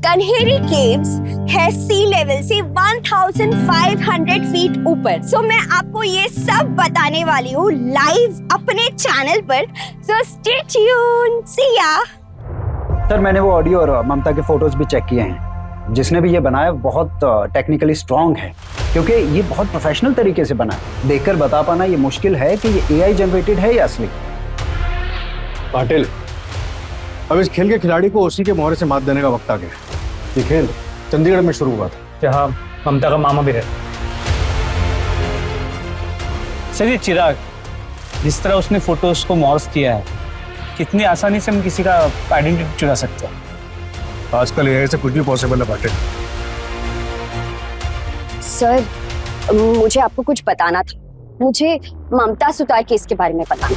कन्हेरी केव्स है सी लेवल से 1500 फीट ऊपर। सो मैं आपको ये सब बताने वाली हूँ लाइव अपने चैनल पर। सो स्टे ट्यून, सी या। सर, मैंने वो ऑडियो और ममता के फोटोज भी चेक किए हैं। जिसने भी ये बनाया बहुत टेक्निकली स्ट्रांग है, क्योंकि ये बहुत प्रोफेशनल तरीके से बना है। देखकर बता पाना ये मुश्किल है कि ये AI जनरेटेड है या असली। पाटिल, अब इस खेल के खिलाड़ी को उसी के मोहरे से मात देने का वक्त आ गया। ये खेल चंडीगढ़ में शुरू हुआ था, जहाँ ममता का मामा भी रहता। सर, ये चिराग जिस तरह उसने फोटोज को मॉर्फ किया है, कितनी आसानी से हम किसी का आइडेंटिटी चुरा सकते हैं। आजकल AI से कुछ भी पॉसिबल है पाटिल। सर, मुझे आपको कुछ बताना था। मुझे ममता सुतार केस के बारे में बताना था।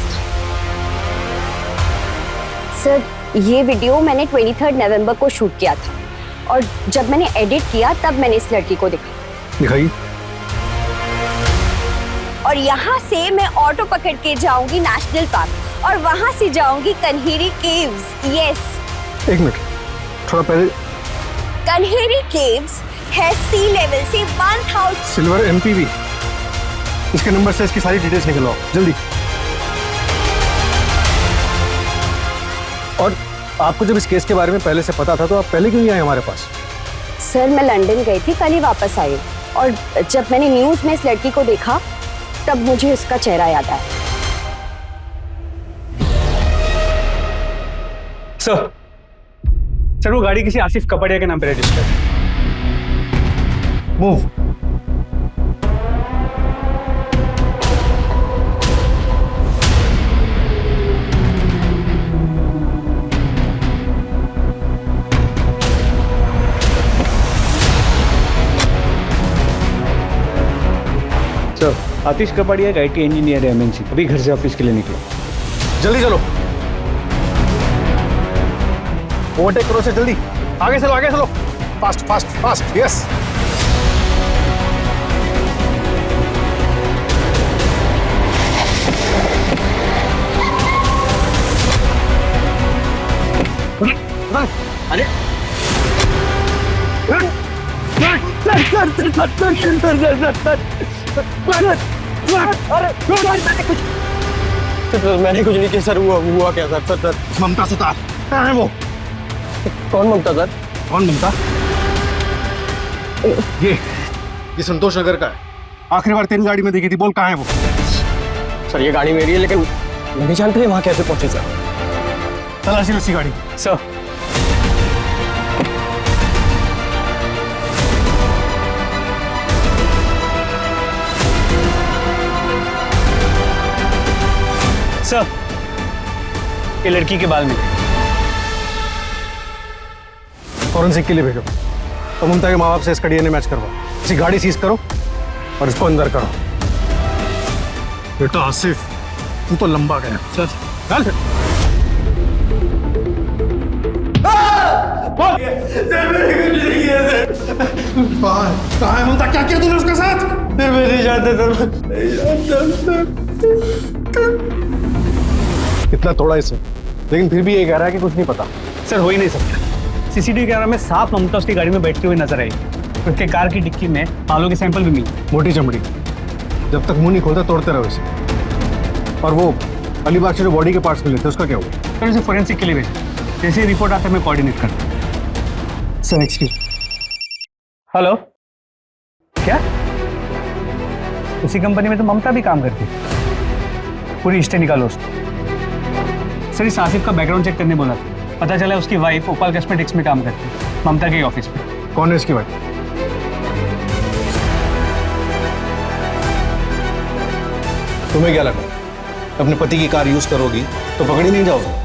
सर, ये वीडियो मैंने 23 नवंबर को शूट किया था और जब मैंने एडिट किया तब मैंने इस लड़की को दिखाई। और यहाँ से मैं ऑटो पकड़ के जाऊंगी नेशनल पार्क और वहाँ से जाऊंगी कन्हेरी केव्स। यस, एक मिनट, थोड़ा पहले। कन्हेरी केव्स है सी लेवल से 1000। सिल्वर MPV, इसके नंबर से इसकी सारी डिटेल्स निकलवाओ जल्दी। और आपको जब इस केस के बारे में पहले से पता था तो आप पहले क्यों नहीं आए हमारे पास? सर, मैं लंदन गई थी, कल ही वापस आई और जब मैंने न्यूज में इस लड़की को देखा तब मुझे उसका चेहरा याद आया। सर, वो गाड़ी किसी आसिफ कपड़िया के नाम पे रजिस्टर्ड है। मूव। सर, आतिश कपड़िया एक IT इंजीनियर है MNC, अभी घर से ऑफिस के लिए निकला। जल्दी चलो, ओवरटेक करो से जल्दी। आगे चलो, आगे चलो, फास्ट फास्ट फास्ट। यस, अरे मैंने कुछ नहीं किया सर। हुआ क्या सर? ममता सुतार कहाँ है वो? कौन ममता सर? कौन ममता? ये संतोष नगर का है। आखिरी बार तेरी गाड़ी में देखी थी, बोल कहाँ है वो? सर, ये गाड़ी मेरी है, लेकिन नहीं जानते वहाँ कैसे पहुंचे सर। तलाशी उसी गाड़ी। सर, ये लड़की के बाल मिले। फॉरेंसिक के लिए भेजो और ममता के माँ बाप से इसका डीएनए मैच करवाओ। इसी गाड़ी सीज करो और इसको अंदर करो। बेटा आसिफ, तू तो लंबा गया। चल चल। कहाँ है ममता? क्या किया तूने उसके साथ? मैं नहीं जानता था। इतना तोड़ा इसे, लेकिन फिर भी ये कह रहा है कि कुछ नहीं पता। सर हो ही नहीं सकता। सीसीटीवी कैमरा में साफ ममता उसकी गाड़ी में बैठती हुई नजर आई। उसके कार की डिक्की में बालों के सैंपल भी मिले। मोटी चमड़ी, जब तक मुंह नहीं खोलता तोड़ते रहो इसे। और वो अलीबाग से जो बॉडी के पार्ट्स मिले थे उसका क्या हुआ? सर इसे फोरेंसिक के लिए भेजा। जैसे ही रिपोर्ट आता है मैं कोऑर्डिनेट करता हूँ। Sir excuse. हेलो, क्या उसी कंपनी में तो ममता भी काम करती है? पूरी हिस्ट्री निकालो उसको। सर इस आसिफ का बैकग्राउंड चेक करने बोला था। पता चला उसकी वाइफ ओपाल कॉस्मेटिक्स में काम करती है, ममता के ऑफिस में। कौन है इसकी वाइफ? तुम्हें क्या लगा अपने पति की कार यूज करोगी तो पकड़ी नहीं जाओगी?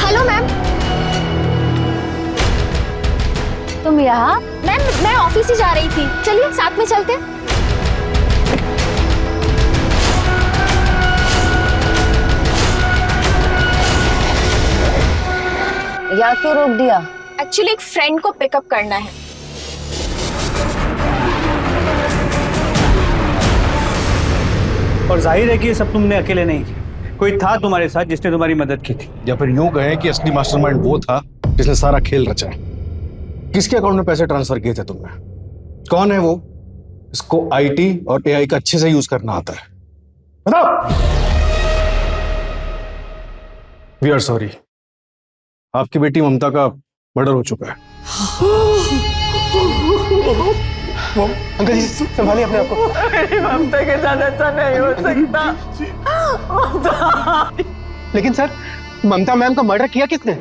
Hello ma'am. तुम यहाँ? मैम मैं ऑफिस ही जा रही थी, चलिए साथ में चलते। यहाँ क्यों रोक दिया? एक्चुअली एक फ्रेंड को पिकअप करना है। और जाहिर है कि ये सब तुमने अकेले नहीं किया, कोई था तुम्हारे साथ जिसने तुम्हारी मदद की थी। या फिर यूं कहें कि असली मास्टरमाइंड वो था जिसने सारा खेल रचा है। किसके अकाउंट में पैसे ट्रांसफर किए थे तुमने? कौन है वो? इसको आईटी और एआई का अच्छे से यूज करना आता है। बताओ। वी आर सॉरी, आपकी बेटी ममता का मर्डर हो चुका है। अंकल जी संभालिए अपने आप को। ममता के साथ ऐसा नहीं हो सकता। लेकिन सर, ममता मैम का मर्डर किया किसने?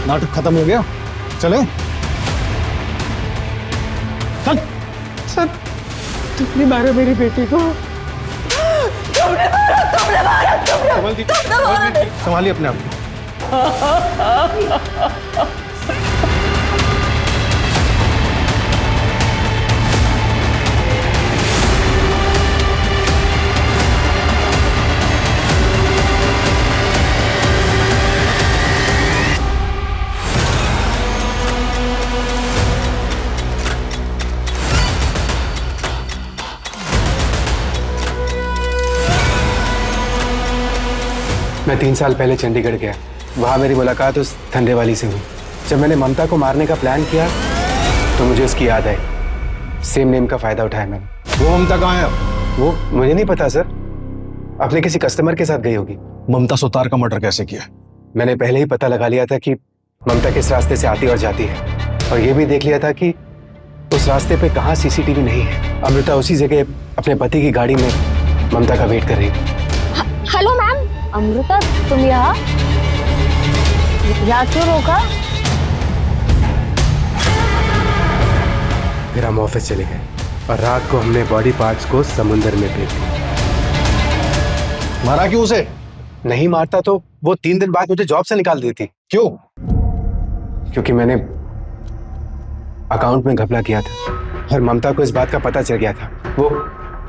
नाटक खत्म हो गया, चले। चल। सर तुमने मारा मेरी बेटी को। तुमने मारा। संभालिए अपने आप को। मैं 3 साल पहले चंडीगढ़ गया। वहाँ मेरी मुलाकात उस धंधे वाली से हुई। जब मैंने ममता को मारने का प्लान किया तो मुझे उसकी याद आई। सेम नेम का फायदा उठाया मैंने। वो ममता कहाँ है? वो मुझे नहीं पता सर, अपने किसी कस्टमर के साथ गई होगी। ममता सुतार का मर्डर कैसे किया? मैंने पहले ही पता लगा लिया था कि ममता किस रास्ते से आती और जाती है, और ये भी देख लिया था कि उस रास्ते पे कहाँ सीसीटीवी नहीं है। अमृता उसी जगह अपने पति की गाड़ी में ममता का वेट कर रही थी। Hello ma'am. अमृता तुम यहाँ क्यों रोका? फिर हम ऑफिस चले गए और रात को हमने बॉडी पार्ट्स को समुंदर में फेंक दिया। मारा क्यों उसे? नहीं मारता तो वो 3 दिन बाद मुझे जॉब से निकाल दी थी। क्यों? क्योंकि मैंने अकाउंट में घपला किया था और ममता को इस बात का पता चल गया था। वो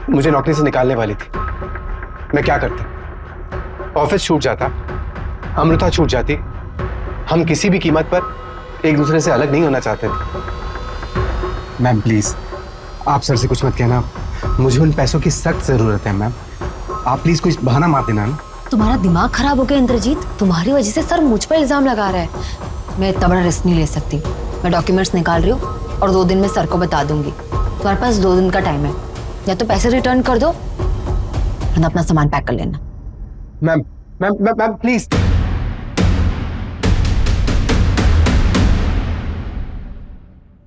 मुझे नौकरी से निकालने वाली थी। मैं क्या करता? ऑफिस छूट जाता, अमृता छूट जाती। हम किसी भी कीमत पर एक दूसरे से अलग नहीं होना चाहते थे। मैम प्लीज, आप सर से कुछ मत कहना। मुझे उन पैसों की सख्त जरूरत है मैम। आप प्लीज कोई बहाना मार देना ना। तुम्हारा दिमाग खराब हो गया इंद्रजीत। तुम्हारी वजह से सर मुझ पर इल्जाम लगा रहा है। मैं इतना बड़ा रिस्क नहीं ले सकती। मैं डॉक्यूमेंट्स निकाल रही हूँ और 2 दिन में सर को बता दूंगी। तुम्हारे पास 2 दिन का टाइम है, या तो पैसे रिटर्न कर दो वरना अपना सामान पैक कर लेना। Ma'am ma'am ma'am please.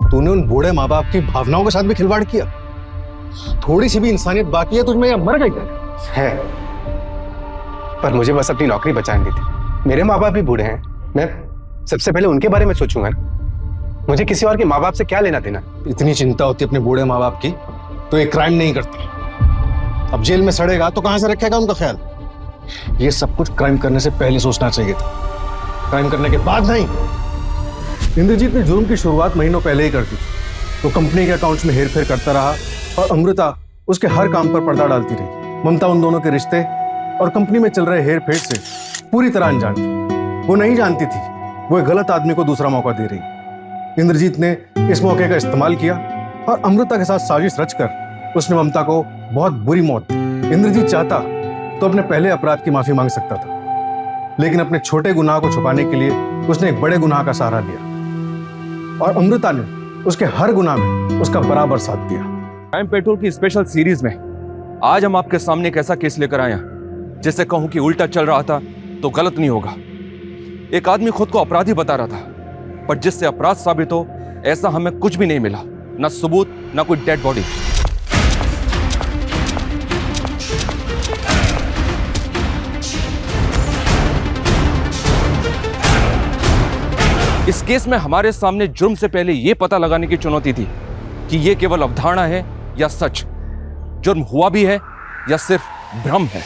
तूने उन बूढ़े माँ बाप की भावनाओं के साथ भी खिलवाड़ किया। थोड़ी सी भी इंसानियत बाकी है तुझमें या मर गई है? पर मुझे बस अपनी नौकरी बचानी थी। मेरे माँ बाप भी बूढ़े हैं। सबसे पहले उनके बारे में सोचूंगा ना। मुझे किसी और के माँ बाप से क्या लेना देना। इतनी चिंता होती है अपने बूढ़े माँ बाप की तो एक क्राइम नहीं करता। अब जेल में सड़ेगा तो कहां से रखेगा उनका ख्याल। ये सब कुछ क्राइम करने से पहले सोचना चाहिए था, क्राइम करने के बाद नहीं। इंद्रजीत ने जुर्म की शुरुआत महीनों पहले ही कर दी थी। तो कंपनी के अकाउंट्स में हेरफेर करता रहा और अमृता उसके हर काम पर पर्दा डालती रही। ममता उन दोनों के रिश्ते और कंपनी में चल रहे हेर फेर से पूरी तरह अनजान थी। वो नहीं जानती थी वो एक गलत आदमी को दूसरा मौका दे रही। इंद्रजीत ने इस मौके का इस्तेमाल किया और अमृता के साथ साजिश रचकर उसने ममता को बहुत बुरी मौत दी। इंद्रजीत चाहता तो अपने पहले अपराध की माफी मांग सकता था, लेकिन अपने छोटे गुनाह को छुपाने के लिए उसने एक बड़े गुनाह का सहारा लिया और अमृता ने उसके हर गुनाह में उसका बराबर साथ दिया। क्राइम पेट्रोल की स्पेशल सीरीज में आज हम आपके सामने एक ऐसा केस लेकर आए हैं जिससे कहूं कि उल्टा चल रहा था तो गलत नहीं होगा। एक आदमी खुद को अपराधी बता रहा था, पर जिससे अपराध साबित हो ऐसा हमें कुछ भी नहीं मिला, ना सबूत ना कोई डेड बॉडी। इस केस में हमारे सामने जुर्म से पहले यह पता लगाने की चुनौती थी कि यह केवल अवधारणा है या सच, जुर्म हुआ भी है या सिर्फ भ्रम है।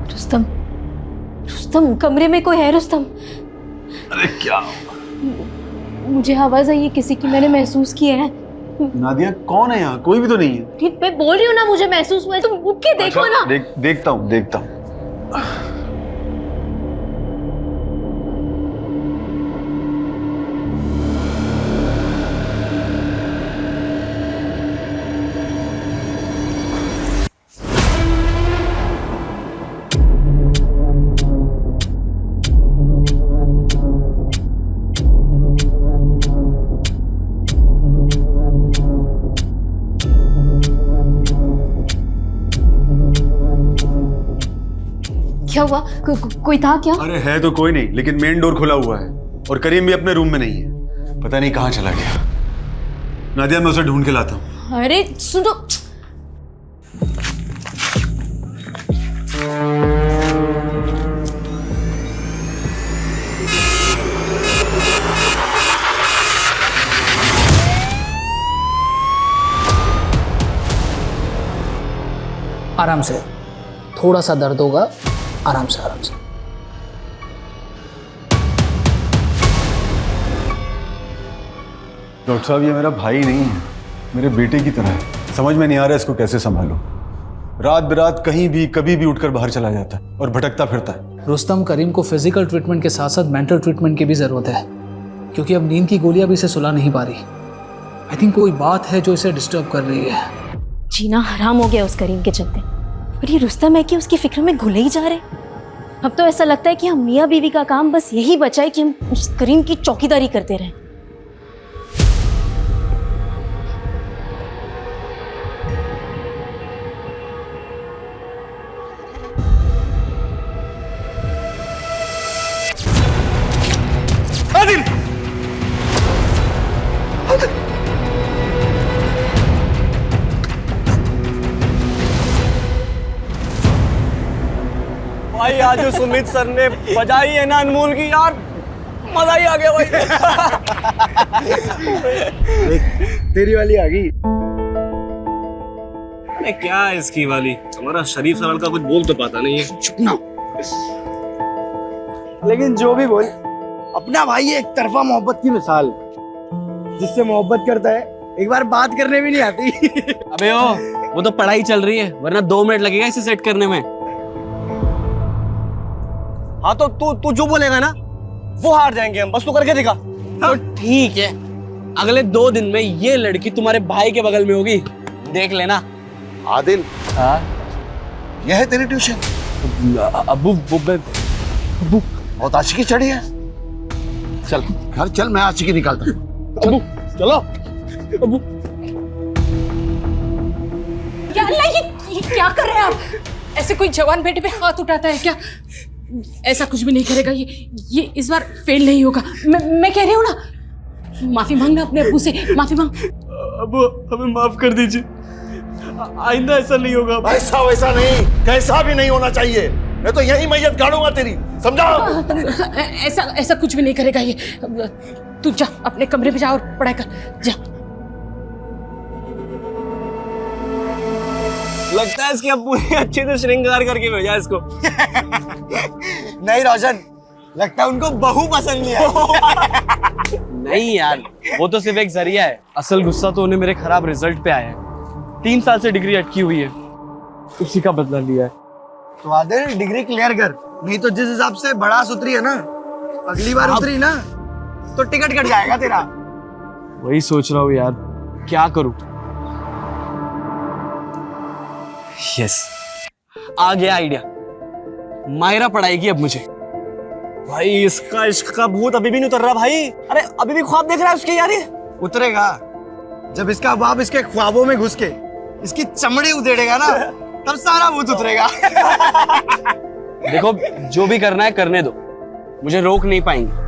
रुस्तम, रुस्तम, कमरे में कोई है रुस्तम? अरे क्या? मुझे आवाज आई है किसी की, मैंने महसूस किया है। नादिया कौन है यहाँ? कोई भी तो नहीं है। ठीक, मैं बोल रही हूँ ना, मुझे महसूस हुआ है। तुम उठ के देखो ना। देखता हूँ। क्या हुआ? कोई था क्या? अरे है तो कोई नहीं, लेकिन मेन डोर खुला हुआ है और करीम भी अपने रूम में नहीं है। पता नहीं कहाँ चला गया। नादिया, मैं उसे ढूंढ के लाता हूँ। अरे सुनो, आराम से, थोड़ा सा दर्द होगा, आराम से आराम से। डॉक्टर साहब, ये मेरा भाई नहीं है, मेरे बेटे की तरह है। समझ में नहीं आ रहा इसको कैसे संभालूं। रात बिरात कहीं भी कभी भी उठकर बाहर चला जाता है और भटकता फिरता है। रुस्तम, करीम को फिजिकल ट्रीटमेंट के साथ साथ मेंटल ट्रीटमेंट की भी जरूरत है, क्योंकि अब नींद की गोलियां भी इसे सुला नहीं पा रही। आई थिंक कोई बात है जो इसे डिस्टर्ब कर रही है। जीना हराम हो गया उस करीम के चलते, और ये रुस्तम है कि उसकी फिक्र में घुले ही जा रहे। अब तो ऐसा लगता है कि हम मियाँ बीवी का काम बस यही बचा है कि हम उस करीम की चौकीदारी करते रहें। भाई आज जो सुमित सर ने बजाई है ना अनमोल की, यार मजा ही आ गया भाई। तेरी वाली आ गई। अरे क्या है इसकी वाली? हमारा शरीफ सरल का कुछ बोल तो पाता नहीं है। चुप ना। लेकिन जो भी बोल, अपना भाई एक तरफा मोहब्बत की मिसाल, जिससे मोहब्बत करता है एक बार बात करने भी नहीं आती। अबे वो तो पढ़ाई चल रही है, वरना 2 मिनट लगेगा इसे सेट करने में। हाँ तो तू जो बोलेगा ना वो हार जाएंगे हम, बस तू करके दिखा। तो ठीक है, अगले 2 दिन में ये लड़की तुम्हारे भाई के बगल में होगी, देख लेना। आदिल, हाँ यह है तेरी ट्यूशन? अबू बहुत आशिकी चढ़ी है। चल घर चल, मैं आशिकी निकालता हूँ। अबू चलो। अबू ये क्या कर रहे हैं आप? ऐसे कोई जवान बेटे पे हाथ उठाता है क्या? ऐसा कुछ भी नहीं करेगा ये इस बार फेल नहीं होगा। मैं कह रही हूँ ना, माफी मांगना अपने अब्बू से, माफी मांग। अब्बू हमें माफ कर दीजिए, आइंदा ऐसा नहीं होगा। ऐसा वैसा नहीं, कैसा भी नहीं होना चाहिए। मैं तो यही मैयत गाड़ूंगा तेरी, समझा? ऐसा कुछ भी नहीं करेगा ये। तू जा अपने कमरे पे जा और पढ़ाई कर जा। लगता है इसके अब्बू ने अच्छे से श्रृंगार करके भेजा इसको। नहीं रोशन, लगता है उनको बहू पसंद नहीं आई। नहीं यार, वो तो सिर्फ एक जरिया है। असल गुस्सा तो उन्हें मेरे खराब रिजल्ट पे आया है। 3 साल से डिग्री अटकी हुई है, उसी का बदला लिया है। तो आदिल डिग्री क्लियर कर, नहीं तो जिस हिसाब से भड़ास उतरी है ना, अगली बार उतरी ना तो टिकट कट जाएगा तेरा। वही सोच रहा हूँ यार, क्या करूं। यस, आ गया आइडिया। मायरा पढ़ाएगी अब मुझे। भाई इसका इश्क का भूत अभी भी नहीं उतर रहा भाई। अरे अभी भी ख्वाब देख रहा है उसके यार। ये उतरेगा जब इसका बाप इसके ख्वाबों में घुस के इसकी चमड़ी उधेड़ेगा ना, तब सारा भूत उतरेगा। देखो जो भी करना है करने दो, मुझे रोक नहीं पाएंगे।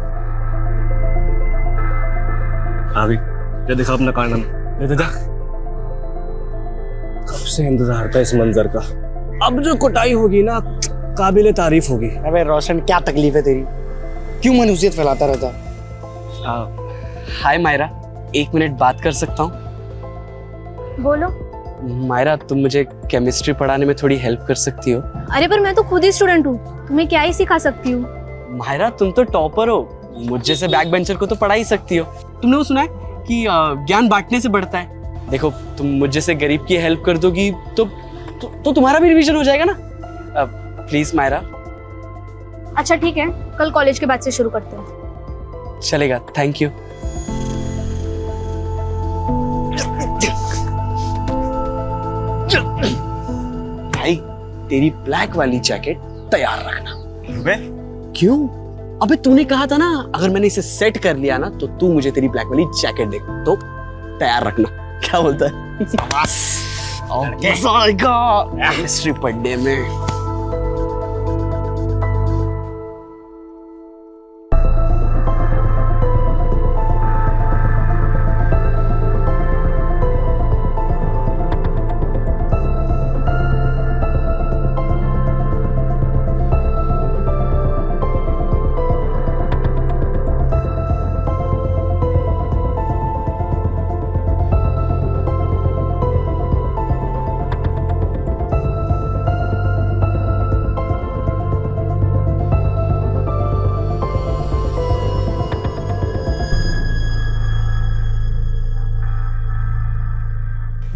अभी ये दिखा अपना कारनामा, ले जा। कब से इंतजार था इस मंजर का। अब जो कुटाई होगी ना, काबिले तारीफ होगी। अबे रोशन, क्या तकलीफ है तेरी? क्यों मनहूसियत फैलाता रहता? हाय मायरा, 1 मिनट बात कर सकता हूँ? बोलो। मायरा, तुम मुझे केमिस्ट्री पढ़ाने में थोड़ी हेल्प कर सकती हो? अरे पर मैं तो खुद ही स्टूडेंट हूँ, तुम्हें क्या ही सिखा सकती हूँ। मायरा, तुम तो टॉपर हो, मुझ जैसे बैक बेंचर को तो पढ़ा ही सकती हो। तुमने वो सुना है कि ज्ञान बांटने से बढ़ता है? देखो तुम मुझ जैसे गरीब की हेल्प कर दोगी तो तुम्हारा भी रिवीजन हो जाएगा ना। प्लीज मायरा। अच्छा ठीक है, कल कॉलेज के बाद से शुरू करते हैं। चलेगा, थैंक यू। भाई तेरी ब्लैक वाली जैकेट तैयार रखना। क्यों? अबे तूने कहा था ना, अगर मैंने इसे सेट कर लिया ना तो तू मुझे तेरी ब्लैक वाली जैकेट दे, तो तैयार रखना। क्या बोलता है? मजा आएगा केमिस्ट्री पढ़ने में।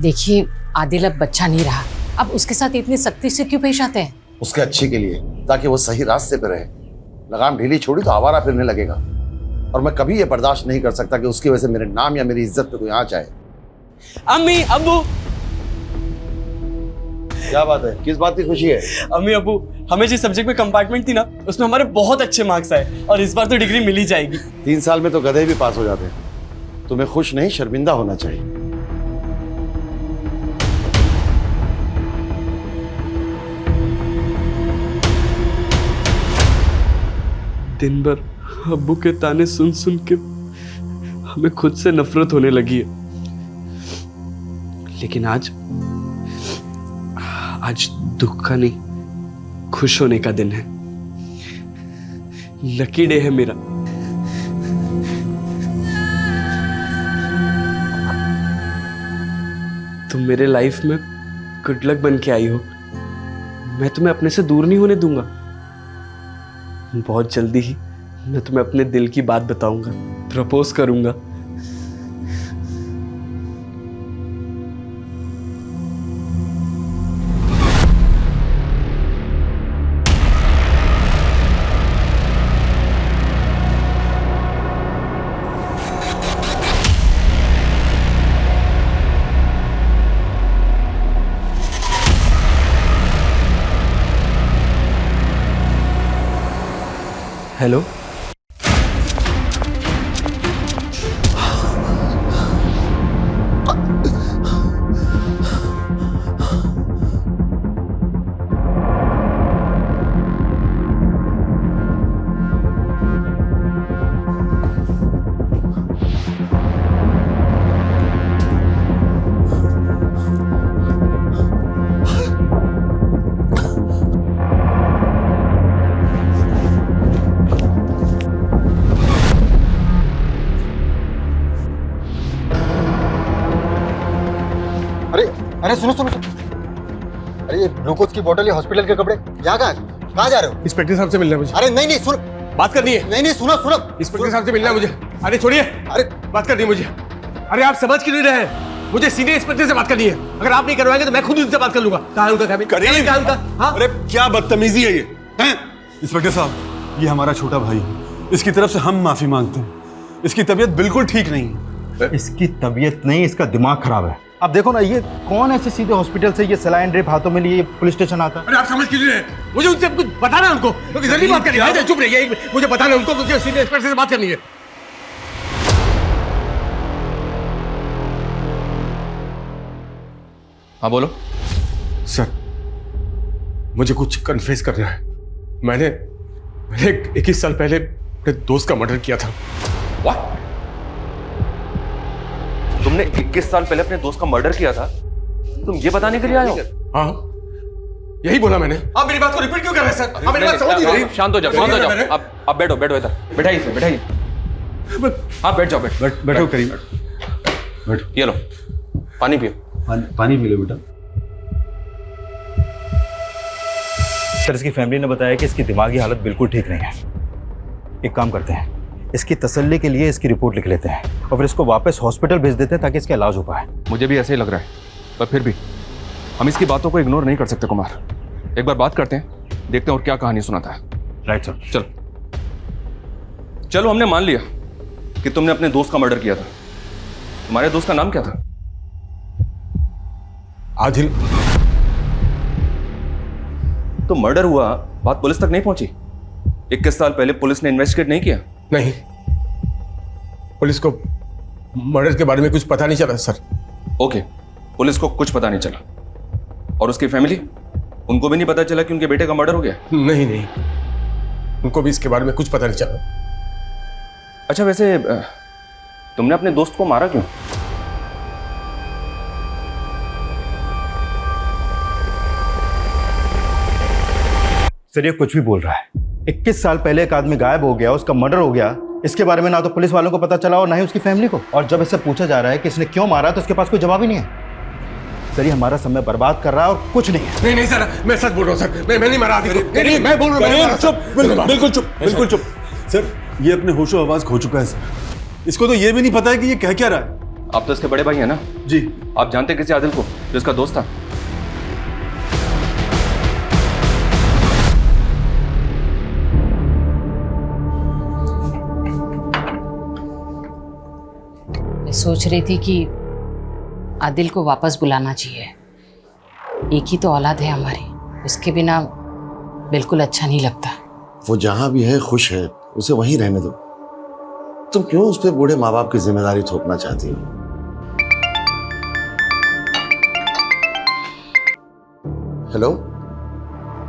देखिए आदिल अब बच्चा नहीं रहा, अब उसके साथ इतनी सख्ती से क्यों पेश आते हैं? उसके अच्छे के लिए, ताकि वो सही रास्ते पे रहे। लगाम ढीली छोड़ी तो आवारा फिरने लगेगा, और मैं कभी ये बर्दाश्त नहीं कर सकता कि उसकी वजह से मेरे नाम या मेरी इज्जत पे कोई आंच आए। अम्मी अब्बू, क्या बात है? किस बात की खुशी है? अम्मी अब्बू, हमें जिस सब्जेक्ट में कंपार्टमेंट थी ना, उसमें हमारे बहुत अच्छे मार्क्स आए और इस बार तो डिग्री मिल ही जाएगी। 3 साल में तो गधे भी पास हो जाते हैं। तुम्हें खुश नहीं, शर्मिंदा होना चाहिए। दिन भर अब्बू के ताने सुन सुन के हमें खुद से नफरत होने लगी है। लेकिन आज दुख का नहीं, खुश होने का दिन है। लकी डे है मेरा। तुम मेरे लाइफ में गुड लक बन के आई हो। मैं तुम्हें अपने से दूर नहीं होने दूंगा। बहुत जल्दी ही मैं तुम्हें अपने दिल की बात बताऊंगा, प्रपोज करूंगा। हेलो, अरे सुनो सुनो सुनो, अरे ये ग्लूकोज की बोतल, ये हॉस्पिटल के कपड़े, यहाँ कहाँ जा रहे हो? इंस्पेक्टर साहब से मिलना है मुझे। अरे नहीं नहीं सुनो, बात करनी है। नहीं नहीं सुनो सुनो, इंस्पेक्टर साहब से मिलना है मुझे। अरे छोड़िए, अरे बात करनी है मुझे। अरे आप समझ क्यों नहीं रहे हैं? मुझे सीनियर इंस्पेक्टर से बात करनी है। अगर आप नहीं करवाएंगे तो मैं खुद उनसे बात कर लूंगा। कहाँ है उनका कैबिन? करिए। कहाँ है उनका? हाँ? अरे क्या बदतमीजी है ये, हैं? इंस्पेक्टर साहब, ये हमारा छोटा भाई है, इसकी तरफ से हम माफी मांगते हैं। इसकी तबीयत बिल्कुल ठीक नहीं है। इसकी तबीयत नहीं, इसका दिमाग खराब है। अब देखो ना, ये कौन ऐसे सीधे हॉस्पिटल से ये सलाइन ड्रिप हाथों में लिए पुलिस स्टेशन आता है? अरे आप समझ क्यों नहीं रहे? मुझे उनसे कुछ बताना है उनको। क्योंकि जल्दी बात करनी है। चुप रहिए, मुझे बताना है उनको, क्योंकि सीनियर इंस्पेक्टर से बात करनी है। हाँ बोलो। सर, मुझे कुछ कन्फेस करना है। मैंने 21 साल पहले अपने दोस्त का मर्डर किया था। What? तुमने 21 साल पहले अपने दोस्त का मर्डर किया था? तुम ये बताने के लिए आए हो? हाँ, यही बोला मैंने। आप मेरी बात को रिपीट क्यों कर रहे हैं सर? आप मेरी बात समझ नहीं रहे। शांत हो जाओ, शांत हो जाओ। आप बैठो बैठो इधर, बैठाइए इसे, बैठाइए। हाँ बैठ जाओ, बैठो करीम, बैठो। ये लो पानी पियो। पानी पी लो बेटा। सर, इसकी फैमिली ने बताया कि इसकी दिमागी हालत बिल्कुल ठीक नहीं है। एक काम करते हैं, इसकी तसल्ली के लिए इसकी रिपोर्ट लिख लेते हैं और फिर इसको वापस हॉस्पिटल भेज देते हैं ताकि इसका इलाज हो पाए। मुझे भी ऐसे ही लग रहा है, पर फिर भी हम इसकी बातों को इग्नोर नहीं कर सकते कुमार। एक बार बात करते हैं, देखते हैं और क्या कहानी सुनाता है। Right sir. चलो हमने मान लिया कि तुमने अपने दोस्त का मर्डर किया था। तुम्हारे दोस्त का नाम क्या था? आदिल। तो मर्डर हुआ, बात पुलिस तक नहीं पहुंची? 21 साल पहले पुलिस ने इन्वेस्टिगेट नहीं किया? नहीं, पुलिस को मर्डर के बारे में कुछ पता नहीं चला सर। ओके, पुलिस को कुछ पता नहीं चला। और उसकी फैमिली, उनको भी नहीं पता चला कि उनके बेटे का मर्डर हो गया? नहीं नहीं, उनको भी इसके बारे में कुछ पता नहीं चला। अच्छा, वैसे तुमने अपने दोस्त को मारा क्यों? सर, ये कुछ भी बोल रहा है। 21 साल पहले एक आदमी गायब हो गया, उसका मर्डर हो गया, इसके बारे में ना तो पुलिस वालों को पता चला और ना ही उसकी फैमिली को। और जब इससे पूछा जा रहा है कि इसने क्यों मारा तो उसके पास कोई जवाब ही नहीं है। सर, ये हमारा समय बर्बाद कर रहा है और कुछ नहीं है। नहीं नहीं सर, मैं सच बोल रहा हूँ सर। मैं नहीं मारा आदिल को। नहीं, मैं बोल रहा हूँ। चुप, बिल्कुल चुप, बिल्कुल चुप। सर, ये अपने होशो आवाज खो चुका है सर। इसको तो ये भी नहीं पता है कि ये कह क्या रहा है। आप तो इसके बड़े भाई हैं ना? जी। आप जानते किसी आदिल को जो इसका दोस्त था? मैं सोच रही थी कि आदिल को वापस बुलाना चाहिए। एक ही तो औलाद है हमारी, उसके बिना बिल्कुल अच्छा नहीं लगता। वो जहां भी है खुश है, उसे वहीं रहने दो। तुम क्यों उस पे बूढ़े माँ बाप की जिम्मेदारी थोपना चाहती हो? हेलो,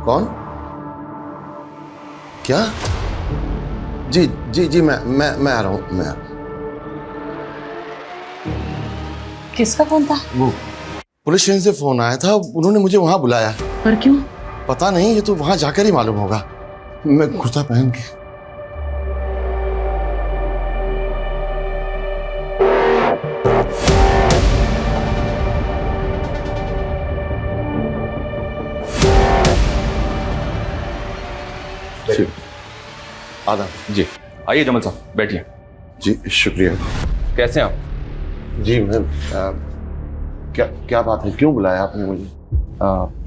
कौन? क्या? जी जी जी, मैं आ रहा हूँ, मैं आ रहा हूँ। किसका फोन था? वो पुलिस स्टेशन से फोन आया था, उन्होंने मुझे वहां बुलाया। पर क्यों? पता नहीं, ये तो वहां जाकर ही मालूम होगा। मैं कुर्ता पहन के। आदा जी, आइए जमल साहब, बैठिए। जी शुक्रिया। कैसे हैं आप? जी मैं क्या बात है, क्यों बुलाया आपने मुझे?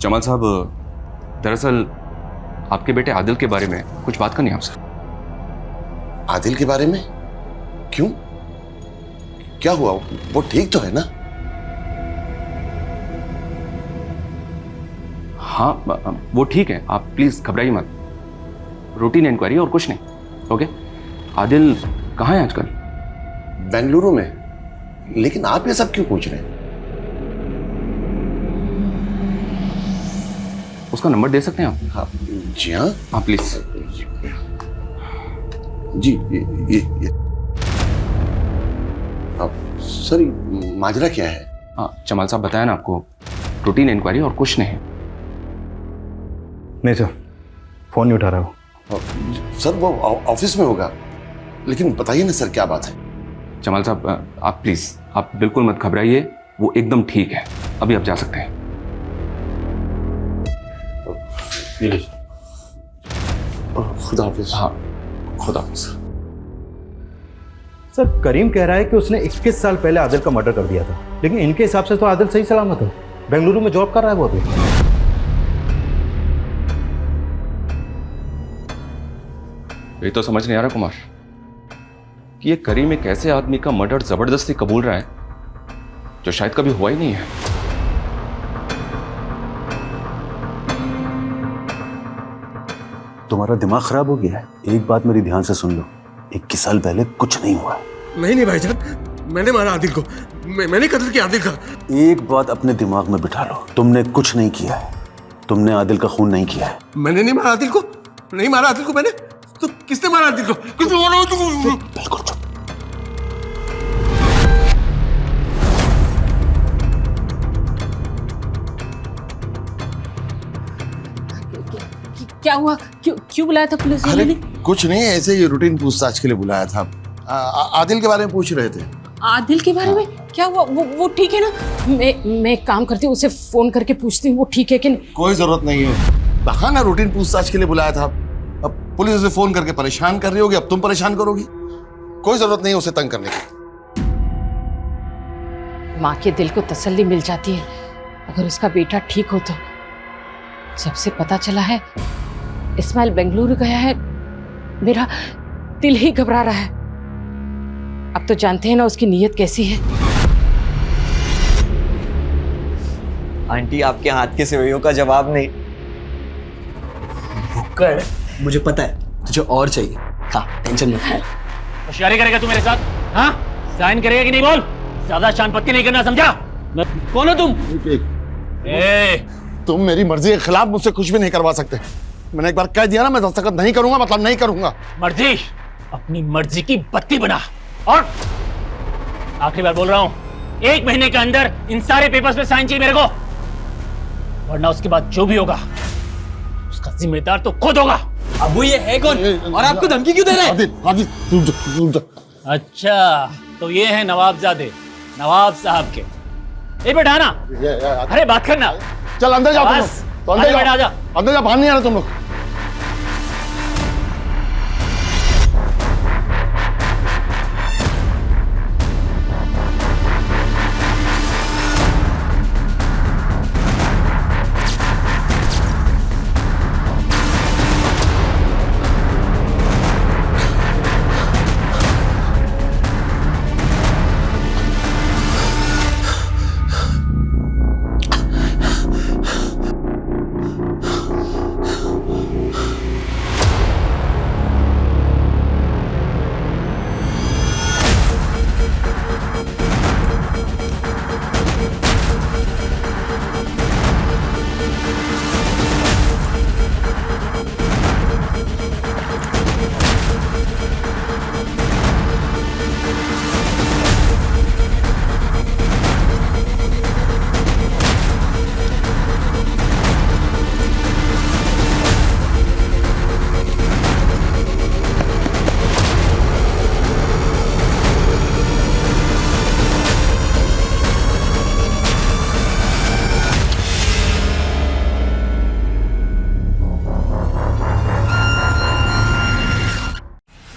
जमाल साहब, दरअसल आपके बेटे आदिल के बारे में कुछ बात करनी है आपसे। आदिल के बारे में? क्यों, क्या हुआ? वो ठीक तो है ना? हाँ वो ठीक है, आप प्लीज घबराइए मत। रूटीन इंक्वायरी और कुछ नहीं। ओके, आदिल कहाँ है आजकल? बेंगलुरु में। लेकिन आप ये सब क्यों पूछ रहे हैं? उसका नंबर दे सकते हैं आप? हाँ जी हाँ। हाँ प्लीज। जी ये सर, माजरा क्या है? हाँ जमाल साहब, बताया ना आपको, रूटीन इंक्वायरी और कुछ नहीं। नहीं सर, फोन नहीं उठा रहा वो। सर वो ऑफिस में होगा, लेकिन बताइए ना सर, क्या बात है? जमाल साहब, आप प्लीज, आप बिल्कुल मत घबराइए, वो एकदम ठीक है। अभी आप जा सकते हैं। खुदा हाफिज। हाँ, खुदा हाफिज। सर करीम कह रहा है कि उसने 21 साल पहले आदिल का मर्डर कर दिया था, लेकिन इनके हिसाब से तो आदिल सही सलामत है, बेंगलुरु में जॉब कर रहा है वो अभी। ये तो समझ नहीं आ रहा कुमार कि ये करीम एक ऐसे आदमी का मर्डर जबरदस्ती कबूल रहा है जो शायद कभी हुआ ही नहीं है। तुम्हारा दिमाग खराब हो गया है। एक बात मेरी ध्यान से सुन लो, 21 साल पहले कुछ नहीं हुआ। नहीं भाईजान, मैंने मारा आदिल को, मैंने कत्ल किया आदिल का। एक बात अपने दिमाग में बिठा लो, तुमने कुछ नहीं किया है, तुमने आदिल का खून नहीं किया है। मैंने नहीं मारा आदिल को, नहीं मारा आदिल को मैंने। तो किसने मारा आदिल को? किसने मारा? बिल्कुल चुप। क्या हुआ? क्यों बुलाया था पुलिस वाले ने? कुछ नहीं, ऐसे ही रूटीन पूछताछ के लिए बुलाया था। आदिल के बारे में पूछ रहे थे। आदिल के बारे में क्या हुआ? वो ठीक है ना? मैं एक काम करती हूँ, उसे फोन करके पूछती हूँ वो ठीक है कि नहीं। कोई जरूरत नहीं है, बहाना रूटीन पूछताछ के लिए बुलाया था। अब पुलिस उसे फोन करके परेशान कर रही होगी, अब तुम परेशान करोगी। कोई जरूरत नहीं है उसे तंग करने की। माँ के दिल को तसल्ली मिल जाती है अगर उसका बेटा ठीक हो तो। सबसे पता चला है इस्माइल बेंगलुरु गया है, मेरा दिल ही घबरा रहा है। अब तो जानते हैं ना उसकी नीयत कैसी है। आंटी, आपके हाथ के सेवइयों का जवाब नहीं। भुक्कड़, मुझे पता है तुझे और चाहिए। हाँ, टेंशन मत ले। होशियारी करेगा तू मेरे साथ? हाँ, साइन करेगा कि नहीं बोल? ज्यादा शान पत्ती नहीं करना, समझा? कौन हो तुम? तुम मेरी मर्जी के खिलाफ मुझसे कुछ भी नहीं करवा सकते। मैंने एक बार कह दिया ना, मैं दस्तखत नहीं करूंगा मतलब नहीं करूंगा। मर्जी अपनी मर्जी की बत्ती बना। और आखिरी बार बोल रहा हूं, 1 महीने के अंदर इन सारे पेपर्स पे साइन चाहिए मेरे को, वरना उसके बाद जो भी होगा उसका जिम्मेदार तो खुद होगा। अब वो ये है कौन और आपको धमकी क्यों दे रहा है? अच्छा, तो ये है नवाबजादे, नवाब साहब के। ए बेटा ना, अरे बात करना। चल अंदर जाओ तुम लोग। तो अंदर जाओ, आजा। अंदर जाओ, बाहर नहीं आना तुम लोग।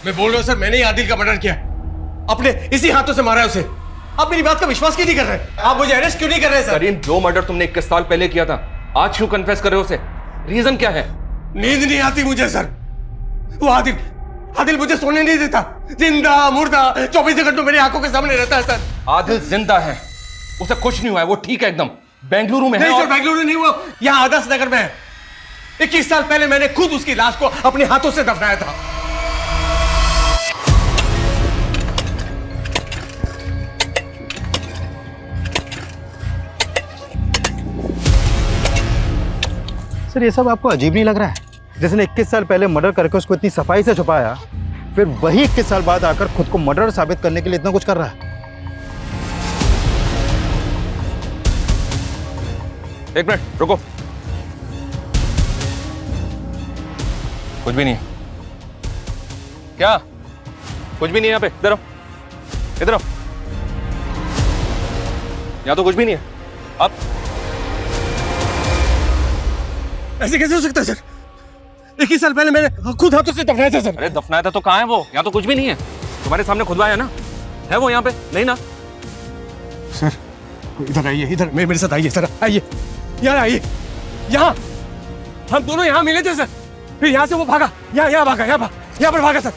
मैं बोल रहा हूं सर, मैंने ही आदिल का मर्डर किया, अपने इसी हाथों से मारा है उसे। आप मेरी बात का विश्वास क्यों नहीं कर रहे? आप मुझे अरेस्ट क्यों नहीं कर रहे सर? करीम, जो मर्डर तुमने 21 साल पहले किया था, आज क्यों कन्फेस कर रहे हो उसे? रीजन क्या है? नींद नहीं आती मुझे सर। वो आदिल मुझे सोने नहीं देता। जिंदा मुर्दा 24 घंटों मेरी आंखों के सामने रहता है सर। आदिल जिंदा है, उसे कुछ नहीं हुआ है, वो ठीक है एकदम। बेंगलुरु में है। नहीं सर, बेंगलुरु नहीं, वो यहाँ आदर्श नगर में है। 21 साल पहले मैंने खुद उसकी लाश को अपने हाथों से दफनाया था। सर ये सब आपको अजीब नहीं लग रहा है? जिसने 21 साल पहले मर्डर करके उसको इतनी सफाई से छुपाया, फिर वही 21 साल बाद आकर खुद को मर्डर साबित करने के लिए इतना कुछ कर रहा है। एक मिनट रुको, कुछ भी नहीं है। क्या? कुछ भी नहीं है यहाँ पे? इधर आओ, इधर आओ। यहाँ तो कुछ भी नहीं है। अब ऐसे कैसे हो सकता है सर? 21 साल पहले मैंने खुद हाथों से दफनाया था सर। अरे दफनाया था तो कहाँ है वो? यहाँ तो कुछ भी नहीं है। तुम्हारे सामने खुदवाया ना? है वो यहाँ पे? नहीं ना? सर इधर आइए, इधर मेरे साथ आइए सर, आइए यहाँ आइए। यहाँ हम दोनों यहाँ मिले थे सर, फिर यहाँ से वो भागा, यहाँ भागा, यहाँ पर भागा सर।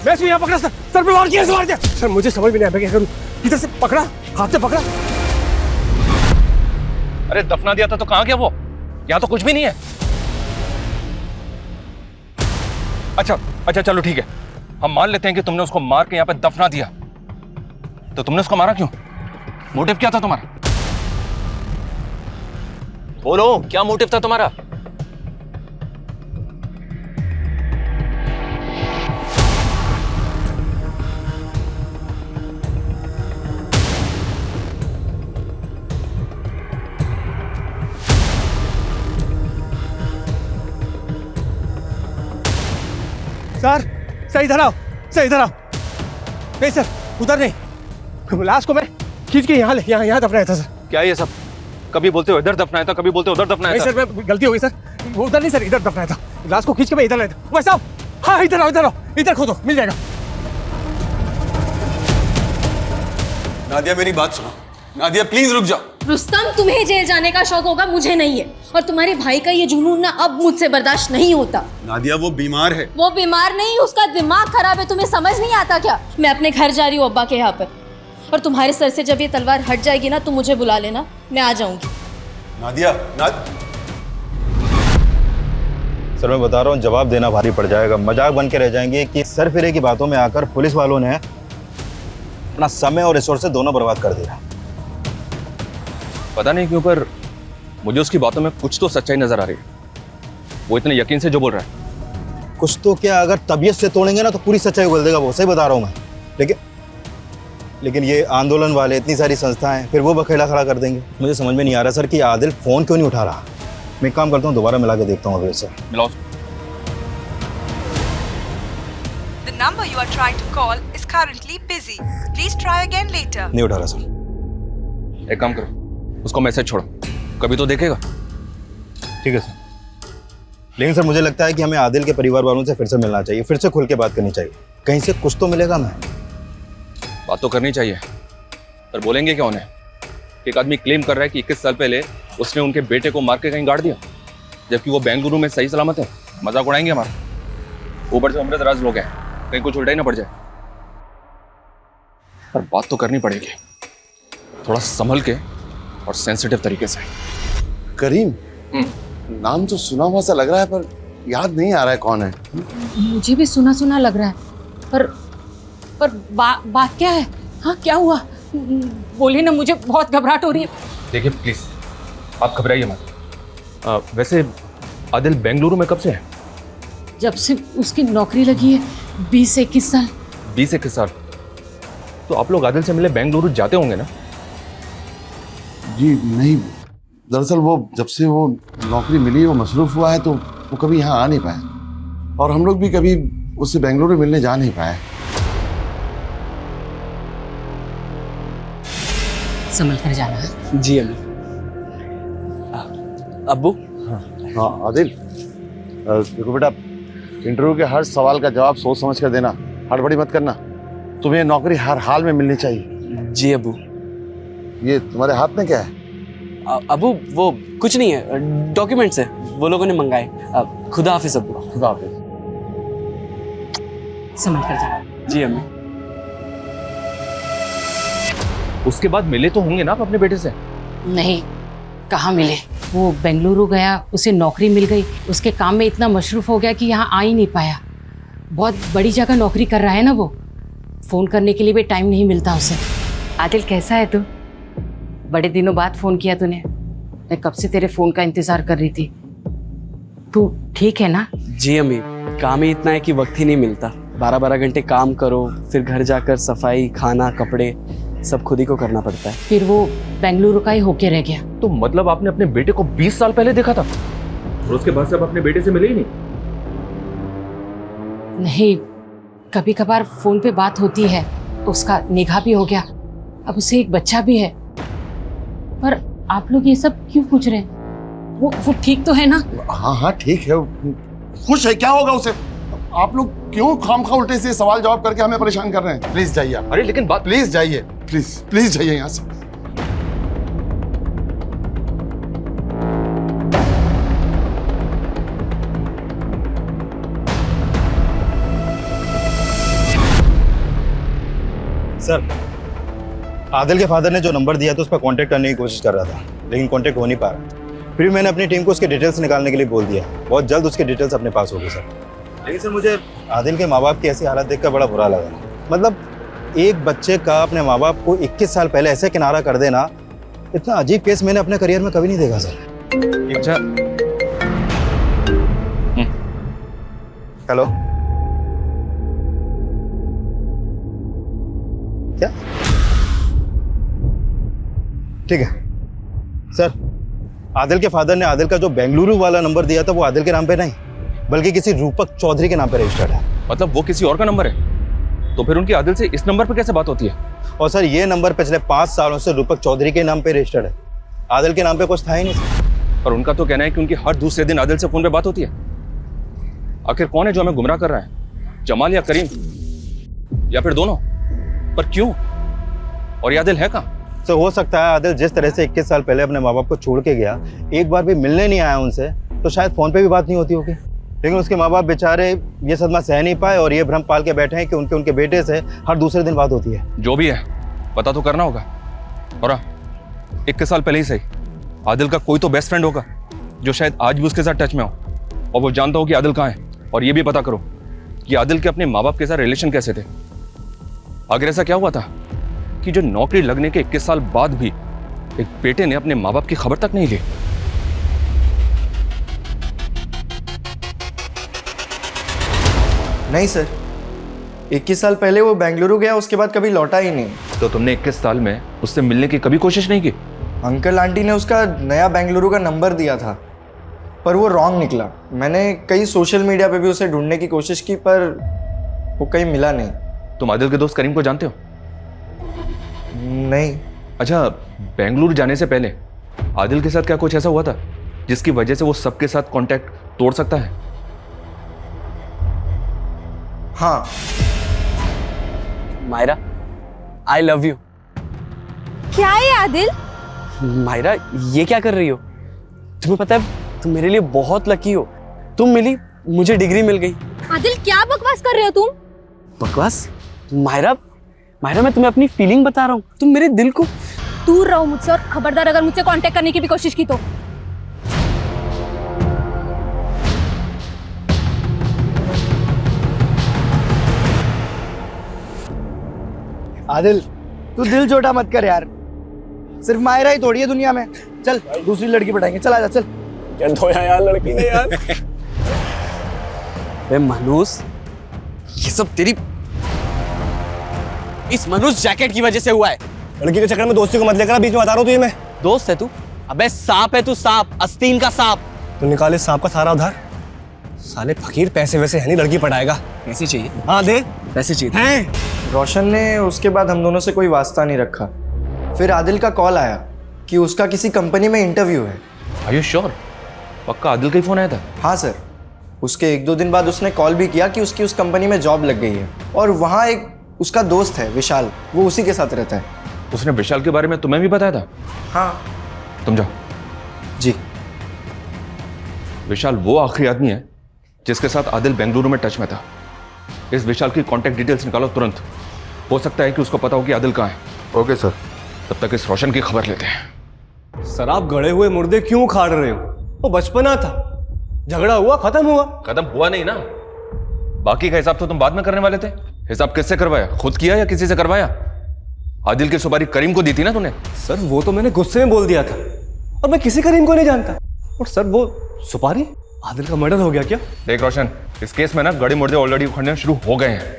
मैं इसको यहाँ पकड़ा सर, सर पे वार किया, मार दिया सर। मुझे समझ में नहीं आया मैं क्या करूँ। इधर से पकड़ा, हाथ से पकड़ा। अरे दफना दिया था तो कहाँ गया वो? यहाँ तो कुछ भी नहीं है। अच्छा चलो ठीक है, हम मान लेते हैं कि तुमने उसको मार के यहाँ पे दफना दिया, तो तुमने उसको मारा क्यों? मोटिव क्या था तुम्हारा? बोलो, क्या मोटिव था तुम्हारा? सर इधर आओ, नहीं सर उधर नहीं, लाश को मैं खींच के यहाँ दफनाया था सर। क्या ये सब? कभी बोलते हो इधर दफनाया था, कभी बोलते हो उधर दफनाया था। नहीं सर, मैं गलती हो गई सर, वो उधर नहीं सर, इधर दफनाया था। लाश को खींच के मैं इधर लाया था। भाई साहब, हाँ इधर आओ, इधर खोदो, मिल जाएगा। नादिया मेरी बात सुनो, नादिया प्लीज रुक जाओ। रुस्तम, तुम्हें जेल जाने का शौक होगा, मुझे नहीं है। और तुम्हारे भाई का ये जुनून ना अब मुझसे बर्दाश्त नहीं होता। नादिया वो बीमार है। वो बीमार नहीं, उसका दिमाग खराब है। तुम्हें समझ नहीं आता क्या? मैं अपने घर जा रही हूँ अब्बा के यहाँ पर, और तुम्हारे सर से जब ये तलवार हट जाएगी ना तो मुझे बुला लेना, मैं आ जाऊंगी। नादिया सर मैं बता रहा हूँ, जवाब देना भारी पड़ जाएगा। मजाक बन के रह जाएंगे कि सर फिरे की बातों में आकर पुलिस वालों ने अपना समय और रिसोर्सेज दोनों बर्बाद कर दिया। पता नहीं क्यों पर मुझे उसकी बातों में कुछ तो सच्चाई नजर आ रही है। वो इतने यकीन से जो बोल रहा है। कुछ तो क्या, अगर तबीयत से तोड़ेंगे ना तो पूरी सच्चाई उगल देगा वो, सही बता रहा हूँ मैं। लेकिन ये आंदोलन वाले, इतनी सारी संस्थाएं, फिर वो बखेड़ा खड़ा कर देंगे। मुझे समझ में नहीं आ रहा सर कि आदिल फोन क्यों नहीं उठा रहा। मैं एक काम करता हूँ, दोबारा मिला के देखता हूँ अभी उसे। मिलाओ। The number you are trying to call is currently busy. Please try again later. नहीं उठा रहा सर। एक काम करो, उसको मैसेज छोड़ो, कभी तो देखेगा। ठीक है सर। लेकिन सर मुझे लगता है कि हमें आदिल के परिवार वालों से फिर से मिलना चाहिए, फिर से खुल के बात करनी चाहिए। कहीं से कुछ तो मिलेगा। मैं बात तो करनी चाहिए, पर बोलेंगे क्या उन्हें? एक आदमी क्लेम कर रहा है कि 21 साल पहले उसने उनके बेटे को मार के कहीं गाड़ दिया, जबकि वो बेंगलुरु में सही सलामत है। मजाक उड़ाएंगे हमारा। ऊपर से उम्रदराज लोग हैं, कहीं कुछ उल्टा ही ना पड़ जाए। पर बात तो करनी पड़ेगी, थोड़ा संभल के और सेंसिटिव तरीके से। करीम, नाम तो सुना हुआ सा लग रहा है पर याद नहीं आ रहा है कौन है। मुझे भी सुना सुना लग रहा है, पर बात क्या है? हाँ क्या हुआ? बोलिए ना, मुझे बहुत घबराहट हो रही है। देखिए प्लीज, आप घबराइए मत। वैसे आदिल बेंगलुरु में कब से है? जब से उसकी नौकरी लगी है, 20 से 21 साल। 20 से 21 साल? तो आप लोग आदिल से मिले बेंगलुरु जाते होंगे ना? जी नहीं, दरअसल वो जब से वो नौकरी मिली, वो मसरूफ हुआ है तो वो कभी यहाँ आ नहीं पाया, और हम लोग भी कभी उससे बेंगलुरु मिलने जा नहीं पाए। संभल कर जाना है। जी अम्मी। अब्बू। हाँ आदिल, देखो बेटा, इंटरव्यू के हर सवाल का जवाब सोच समझ कर देना, हड़बड़ी मत करना। तुम्हें नौकरी हर हाल में मिलनी चाहिए। जी अब्बू। ये तुम्हारे हाथ में क्या है? अब्बू वो कुछ नहीं है, डॉक्यूमेंट्स है, वो लोगों ने मंगाए। खुदा हाफिज अब्बू। खुदा हाफिज। संभल कर जाना। जी अम्मी। उसके बाद मिले तो होंगे ना आप अपने बेटे से? नहीं, कहाँ मिले। वो बेंगलुरु गया, उसे नौकरी मिल गई, उसके काम में इतना मशरूफ हो गया कि यहाँ आ ही नहीं पाया। बहुत बड़ी जगह नौकरी कर रहा है ना वो, फोन करने के लिए भी टाइम नहीं मिलता उसे। आदिल कैसा है तू? बड़े दिनों बाद फोन किया तूने। मैं कब से तेरे फोन का इंतजार कर रही थी। तू ठीक है ना? जी अम्मी, काम ही इतना है कि वक्त ही नहीं मिलता। 12-12 घंटे काम करो, फिर घर जाकर सफाई, खाना, कपड़े सब खुद ही को करना पड़ता है। फिर वो बेंगलुरु का ही होके रह गया। तो मतलब आपने अपने बेटे को 20 साल पहले देखा था और उसके बाद से आप अपने बेटे से मिले ही नहीं? नहीं, कभी कभार फोन पे बात होती है, उसका निगाह भी हो गया। अब उसे एक बच्चा भी है। पर आप लोग ये सब क्यों पूछ रहे हैं? वो ठीक तो है ना? हाँ हाँ ठीक है, खुश है, क्या होगा उसे? आप लोग क्यों खामखा उल्टे से सवाल जवाब करके हमें परेशान कर रहे हैं? प्लीज जाइए आप। अरे लेकिन बात, प्लीज जाइए, प्लीज प्लीज जाइए यहाँ से। सर, आदिल के फादर ने जो नंबर दिया था उस पर कांटेक्ट करने की कोशिश कर रहा था, लेकिन कांटेक्ट हो नहीं पा रहा। फिर मैंने अपनी टीम को उसके डिटेल्स निकालने के लिए बोल दिया। बहुत जल्द उसके डिटेल्स अपने पास होगी सर। लेकिन सर, मुझे आदिल के माँ बाप की ऐसी हालत देखकर बड़ा बुरा लगा। मतलब एक बच्चे का अपने माँ बाप को 21 साल पहले ऐसे किनारा कर देना, इतना अजीब केस मैंने अपने करियर में कभी नहीं देखा सर। अच्छा, हेलो, क्या? ठीक है सर, आदिल के फादर ने आदिल का जो बेंगलुरु वाला नंबर दिया था वो आदिल के नाम पे नहीं, बल्कि किसी रूपक चौधरी के नाम पे रजिस्टर्ड है। मतलब वो किसी और का नंबर है? तो फिर उनकी आदिल से इस नंबर पे कैसे बात होती है? और सर, ये नंबर पिछले 5 सालों से रूपक चौधरी के नाम पे रजिस्टर्ड है, आदिल के नाम पे कुछ था ही नहीं सर। और उनका तो कहना है कि उनकी हर दूसरे दिन आदिल से फोन पे बात होती है। आखिर कौन है जो हमें गुमराह कर रहा है, जमाल या करीम, या फिर दोनों? पर क्यों? और ये आदिल है कहाँ? तो हो सकता है आदिल जिस तरह से 21 साल पहले अपने माँ बाप को छोड़ के गया, एक बार भी मिलने नहीं आया उनसे, तो शायद फोन पे भी बात नहीं होती होगी। लेकिन उसके माँ बाप बेचारे ये सदमा सह नहीं पाए और ये भ्रम पाल के बैठे हैं कि उनके बेटे से हर दूसरे दिन बात होती है। जो भी है पता तो करना होगा। और 21 साल पहले ही सही, आदिल का कोई तो बेस्ट फ्रेंड होगा जो शायद आज भी उसके साथ टच में हो, और वो जानता हो कि आदिल कहाँ है। और ये भी पता करो कि आदिल के अपने माँ बाप के साथ रिलेशन कैसे थे। अगर ऐसा क्या हुआ था कि जो नौकरी लगने के 21 साल बाद भी एक बेटे ने अपने माँ बाप की खबर तक नहीं ली। नहीं सर, 21 साल पहले वो बेंगलुरु गया, उसके बाद कभी लौटा ही नहीं। तो तुमने 21 साल में उससे मिलने की कभी कोशिश नहीं की? अंकल आंटी ने उसका नया बेंगलुरु का नंबर दिया था, पर वो रॉन्ग निकला। मैंने कई सोशल मीडिया पे भी उसे ढूंढने की कोशिश की, पर वो कहीं मिला नहीं। तुम आदिल के दोस्त करीम को जानते हो? नहीं। अच्छा, बेंगलुरु जाने से पहले आदिल के साथ क्या कुछ ऐसा हुआ था जिसकी वजह से वो सबके साथ कांटेक्ट तोड़ सकता है? हाँ। Myra, I love you. क्या है आदिल? मायरा, ये क्या कर रही हो? तुम्हें पता है तुम मेरे लिए बहुत लकी हो। तुम मिली, मुझे डिग्री मिल गई। आदिल, क्या बकवास कर रहे हो तुम? बकवास? मायरा, मायरा, मैं तुम्हें अपनी फीलिंग बता रहा हूँ। तुम मेरे दिल को। दूर रहो मुझसे, और खबरदार अगर मुझसे कांटेक्ट करने की भी कोशिश की तो। आदिल, तू दिल छोटा मत कर यार, सिर्फ मायरा ही थोड़ी है दुनिया में। चल दूसरी लड़की पटाएंगे, चल आजा, चल। क्या धोया यार लड़की ने यार। बे मनूस, ये सब तेरी इस मनुष्य जैकेट की वजह से हुआ है। लड़की के चक्कर में दोस्ती को मत लेकर, बीच में बता रहा हूँ तुझे मैं। दोस्त है तू? अबे सांप है तू, सांप, आस्तीन का सांप। तू निकाले सांप का सारा उधार। साले फकीर, पैसे वैसे है नहीं, लड़की पटाएगा। पैसे चाहिए? हाँ दे, पैसे चाहिए हैं। रोशन ने उसके बाद हम दोनों से कोई वास्ता नहीं रखा। फिर आदिल का कॉल आया कि उसका किसी कंपनी में इंटरव्यू है। Are you sure? पक्का आदिल का ही फोन आया था? हाँ सर, उसके 1-2 दिन बाद उसने कॉल भी किया कि उसकी उस कंपनी में जॉब लग गई है, और वहाँ एक उसका दोस्त है विशाल, वो उसी के साथ रहता है। उसने विशाल के बारे में तुम्हें भी बताया था? हाँ। तुम जाओ। जी। विशाल वो आखिरी आदमी है जिसके साथ आदिल बेंगलुरु में टच में था। इस विशाल की कांटेक्ट डिटेल्स निकालो तुरंत। हो सकता है कि उसको पता हो कि आदिल कहाँ है। Okay sir. तब तक इस रोशन की खबर लेते हैं। सर, आप गड़े हुए मुर्दे क्यों उखाड़ रहे हो? वो बचपना था, झगड़ा हुआ, खत्म हुआ। खत्म हुआ नहीं ना, बाकी का हिसाब तो तुम बाद में करने वाले थे। हिसाब किससे करवाया? खुद किया या किसी से करवाया? आदिल की सुपारी करीम को दी थी ना तूने? सर, वो तो मैंने गुस्से में बोल दिया था, और मैं किसी करीम को नहीं जानता। और सर, वो सुपारी, आदिल का मर्डर हो गया क्या? देख रोशन, इस केस में ना गड़े मुर्दे ऑलरेडी उखाड़ने शुरू हो गए हैं।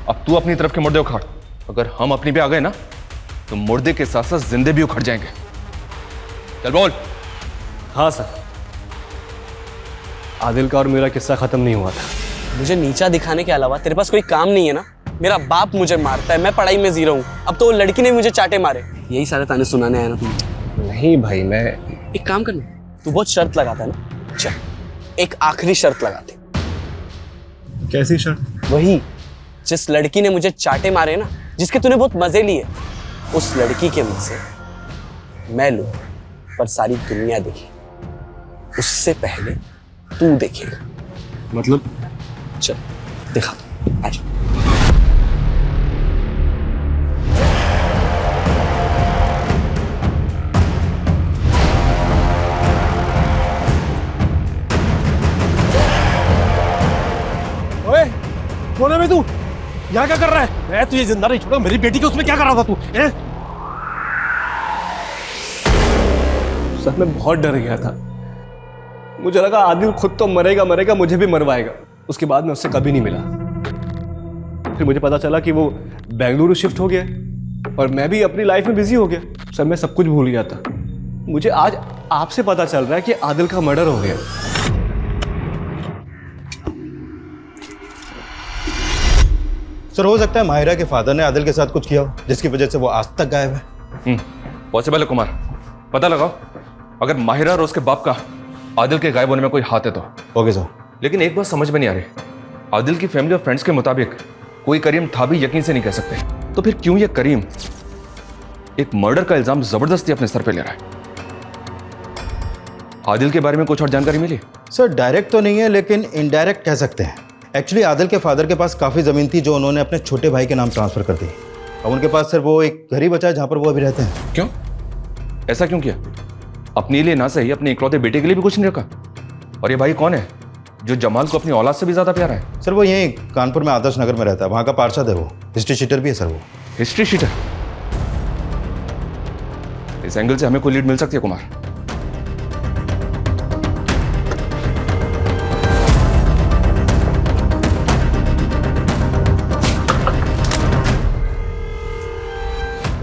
अब तू अपनी तरफ के मुर्दे उखाड़। अगर हम अपनी पे आ गए ना तो मुर्दे के साथ साथ जिंदे भी उखड़ जाएंगे। चल बोल। हाँ सर, आदिल का और मेरा किस्सा खत्म नहीं हुआ था। मुझे नीचा दिखाने के अलावा तेरे पास कोई काम नहीं है ना? मेरा बाप मुझे मारता है, मैं पढ़ाई में जीरो हूँ, अब तो वो लड़की ने मुझे चाटे मारे। यही सारे ताने सुनाने आया ना तुम? नहीं भाई, मैं एक काम करना, तू बहुत शर्त लगाता है ना, चल एक आखिरी शर्त लगाते। कैसी शर्त? वही जिस लड़की ने मुझे चाटे मारे ना, जिसके तूने बहुत मजे लिए, उस लड़की के मुंह से मैं लूं पर सारी दुनिया देखे, उससे पहले तू देखेगा। मतलब? चल दिखा, आजा। ओए, कौन है बे तू? यहाँ क्या कर रहा है? मैं तुझे जिंदा नहीं छोड़ा। मेरी बेटी को उसमें क्या कर रहा था तू? सर मैं बहुत डर गया था। मुझे लगा आदिल खुद तो मरेगा मरेगा, मुझे भी मरवाएगा। उसके बाद मैं उससे कभी नहीं मिला। फिर मुझे पता चला कि वो बेंगलुरु शिफ्ट हो गया और मैं भी अपनी लाइफ में बिजी हो गया। सर मैं सब कुछ भूल गया था। मुझे आज आपसे पता चल रहा है कि आदिल का मर्डर हो गया। सर हो सकता है माहिरा के फादर ने आदिल के साथ कुछ किया हो, जिसकी वजह से वो आज तक गायब है। पॉसिबल है कुमार, पता लगाओ। अगर माहिरा और उसके बाप का आदिल के गायब होने में कोई हाथ है तो। Okay sir. लेकिन एक बात समझ में नहीं आ रही, आदिल की फैमिली और फ्रेंड्स के मुताबिक कोई करीम था भी यकीन से नहीं कह सकते, तो फिर क्यों ये करीम एक मर्डर का इल्जाम जबरदस्ती अपने सर पे ले रहा है? आदिल के बारे में कुछ और जानकारी मिली? सर डायरेक्ट तो नहीं है, लेकिन इनडायरेक्ट कह सकते हैं। एक्चुअली आदिल के फादर के पास काफ़ी ज़मीन थी जो उन्होंने अपने छोटे भाई के नाम ट्रांसफ़र कर दी। अब उनके पास सिर्फ वो एक घर ही बचा है जहाँ पर वो अभी रहते हैं। क्यों? ऐसा क्यों किया? अपने लिए ना सही, अपने इकलौते बेटे के लिए भी कुछ नहीं रखा। और ये भाई कौन है जो जमाल को अपनी औलाद से भी ज़्यादा प्यारा है? सर वो यहीं कानपुर में आदर्श नगर में रहता है, वहाँ का पार्षद है वो। हिस्ट्री शीटर भी है सर वो। History sheeter? इस एंगल से हमें कोई लीड मिल सकती है कुमार?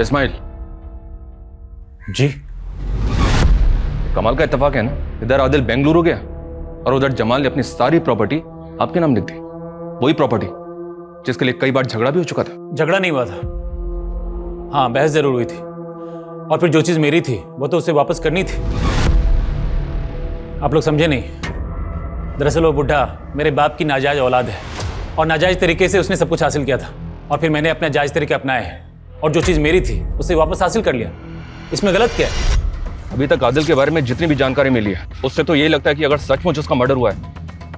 इस्माइल जी, कमाल का इत्तेफाक है ना, इधर आदिल बेंगलुरु गया और उधर जमाल ने अपनी सारी प्रॉपर्टी आपके नाम लिख दी। वही प्रॉपर्टी जिसके लिए कई बार झगड़ा भी हो चुका था। झगड़ा नहीं हुआ था, हाँ बहस जरूर हुई थी। और फिर जो चीज़ मेरी थी वो तो उसे वापस करनी थी। आप लोग समझे नहीं, दरअसल वो बुढ़ा मेरे बाप की नाजायज औलाद है और नाजायज तरीके से उसने सब कुछ हासिल किया था और फिर मैंने अपने जायज तरीके अपनाए हैं और जो चीज़ मेरी थी उसे वापस हासिल कर लिया। इसमें गलत क्या है? अभी तक आदिल के बारे में जितनी भी जानकारी मिली है उससे तो यही लगता है कि अगर सचमुच उसका मर्डर हुआ है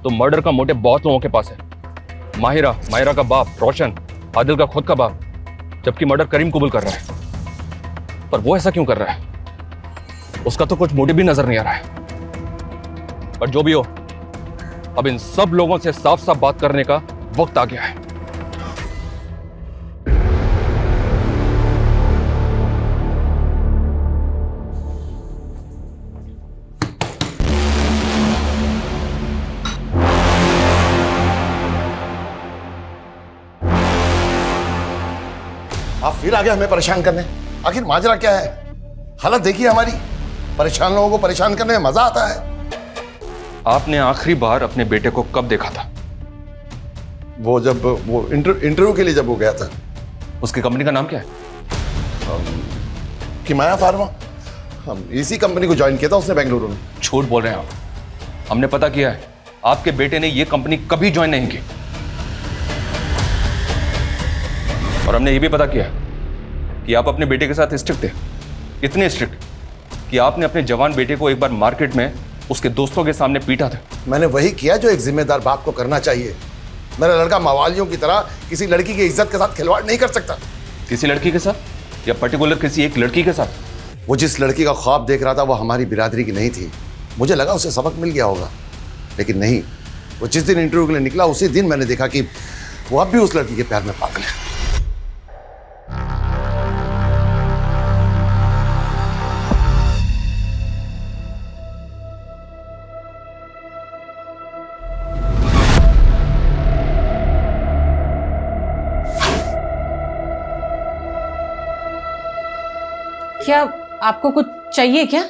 तो मर्डर का मोटिव बहुत लोगों के पास है। माहिरा का बाप रोशन, आदिल का खुद का बाप, जबकि मर्डर करीम कबूल कर रहा है। पर वो ऐसा क्यों कर रहा है? उसका तो कुछ मोटिव भी नजर नहीं आ रहा है। पर जो भी हो, अब इन सब लोगों से साफ साफ बात करने का वक्त आ गया है। आप फिर आगे हमें परेशान करने, आखिर माजरा क्या है? हालत देखिए हमारी, परेशान लोगों को परेशान करने में मजा आता है। आपने आखिरी बार अपने बेटे को कब देखा था? वो जब वो इंटरव्यू के लिए जब वो गया था। उसकी कंपनी का नाम क्या है? किमाया फार्मा। हम इसी कंपनी को ज्वाइन किया था उसने बेंगलुरु में। झूठ बोल रहे हैं आप। हमने पता किया है, आपके बेटे ने ये कंपनी कभी ज्वाइन नहीं की। और हमने ये भी पता किया कि आप अपने बेटे के साथ स्ट्रिक्ट थे, इतने स्ट्रिक्ट कि आपने अपने जवान बेटे को एक बार मार्केट में उसके दोस्तों के सामने पीटा था। मैंने वही किया जो एक जिम्मेदार बाप को करना चाहिए। मेरा लड़का मवालियों की तरह किसी लड़की की इज्जत के साथ खिलवाड़ नहीं कर सकता। किसी लड़की के साथ या पर्टिकुलर किसी एक लड़की के साथ? वो जिस लड़की का ख्वाब देख रहा था वो हमारी बिरादरी की नहीं थी। मुझे लगा उसे सबक मिल गया होगा, लेकिन नहीं। वो जिस दिन इंटरव्यू के लिए निकला उसी दिन मैंने देखा कि वो अब भी उस लड़की के प्यार में पागल है। क्या आपको कुछ चाहिए क्या?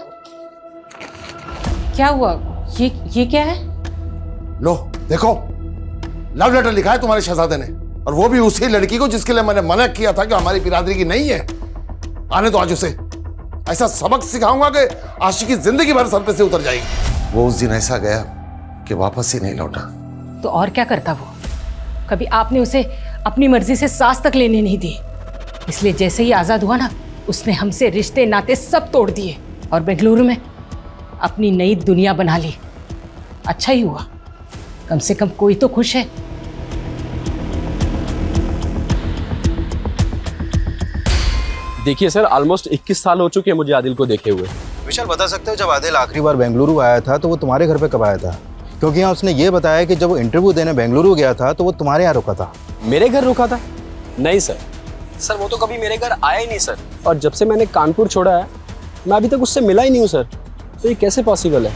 क्या हुआ? ये क्या है? लो देखो, लव लेटर लिखा है तुम्हारे शहजादे ने, और वो भी उसी लड़की को जिसके लिए मैंने मना किया था कि हमारी बिरादरी की नहीं है। आने दो आज उसे। ऐसा सबक सिखाऊंगा कि आशिकी जिंदगी भर सर पे से उतर जाएगी। वो उस दिन ऐसा गया कि वापस ही नहीं लौटा। तो और क्या करता वो? कभी आपने उसे अपनी मर्जी से सांस तक लेने नहीं दी, इसलिए जैसे ही आजाद हुआ ना, उसने हमसे रिश्ते नाते सब तोड़ दिए और बेंगलुरु में अपनी नई दुनिया बना ली। अच्छा ही हुआ, कम से कम कोई तो खुश है। देखिए सर, ऑलमोस्ट 21 साल हो चुके हैं मुझे आदिल को देखे हुए। विशाल, बता सकते हो जब आदिल आखिरी बार बेंगलुरु आया था तो वो तुम्हारे घर पे कब आया था? क्योंकि यहाँ उसने ये बताया कि जब वो इंटरव्यू देने बेंगलुरु गया था तो वो तुम्हारे यहाँ रुका था। मेरे घर रुका था? नहीं सर, वो तो कभी मेरे घर आया ही नहीं सर। और जब से मैंने कानपुर छोड़ा है मैं अभी तक उससे मिला ही नहीं हूँ सर। तो ये कैसे पॉसिबल है?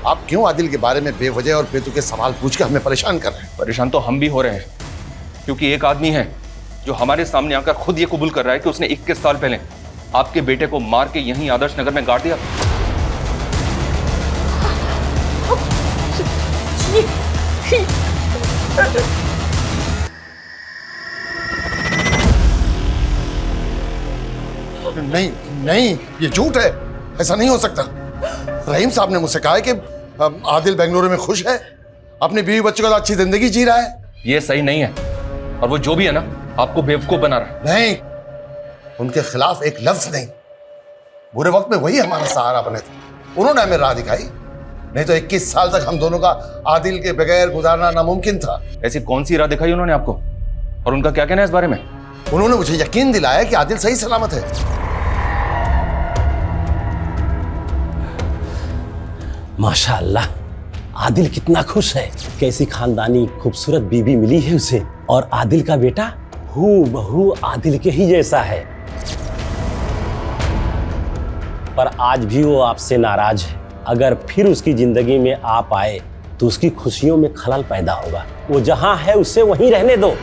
आप क्यों आदिल के बारे में बेवजह और बेतुके सवाल पूछ के हमें परेशान कर रहे हैं? परेशान तो हम भी हो रहे हैं, क्योंकि एक आदमी है जो हमारे सामने आकर खुद ये कबूल कर रहा है कि उसने 21 साल पहले आपके बेटे को मार के यहीं आदर्श नगर में गाड़ दिया। नहीं नहीं, ये झूठ है, ऐसा नहीं हो सकता। रहीम साहब ने मुझसे कहा है कि आदिल बेंगलुरु में खुश है, अपनी बीवी बच्चों के साथ अच्छी जिंदगी जी रहा है। ये सही नहीं है, और वो जो भी है ना, आपको बेवकूफ बना रहा है। नहीं, उनके खिलाफ एक लफ्ज नहीं। बुरे वक्त में वही हमारा सहारा बने थे, उन्होंने हमें राह दिखाई। नहीं तो 21 साल तक हम दोनों का आदिल के बगैर गुजारना नामुमकिन था। ऐसी कौन सी राह दिखाई उन्होंने आपको, और उनका क्या कहना है इस बारे में? उन्होंने मुझे यकीन दिलाया कि आदिल सही सलामत है। माशाअल्लाह, आदिल कितना खुश है। कैसी खानदानी खूबसूरत बीवी मिली है उसे, और आदिल का बेटा हूबहू आदिल के ही जैसा है। पर आज भी वो आपसे नाराज है। अगर फिर उसकी जिंदगी में आप आए तो उसकी खुशियों में खलल पैदा होगा। वो जहां है उसे वहीं रहने दो।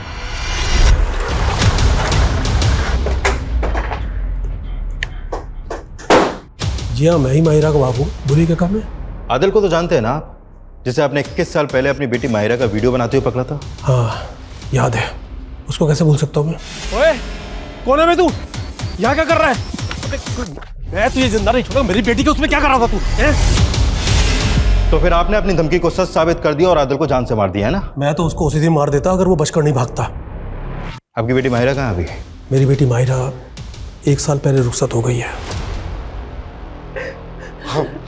जी हाँ, मैं ही माहिरा का बाबू। बोलिए क्या काम है? आदिल को तो जानते हैं ना आप, जिसे आपने 21 साल पहले अपनी बेटी माहिरा का वीडियो बनाते हुए पकड़ा था। हाँ याद है, उसको कैसे भूल सकता हूँ मैं। ओए, कौन है मैं? तू यहाँ क्या कर रहा है? मैं तुझे जिंदा नहीं छोड़ा। मेरी बेटी को उसमें क्या कर रहा था तू? तो फिर आपने अपनी धमकी को सच साबित कर दिया और आदिल को जान से मार दिया है ना? मैं तो उसको उसी दिन मार देता अगर वो बचकर नहीं भागता। आपकी बेटी माहिरा कहाँ अभी? मेरी बेटी माहिरा 1 साल पहले रुखसत हो गई है।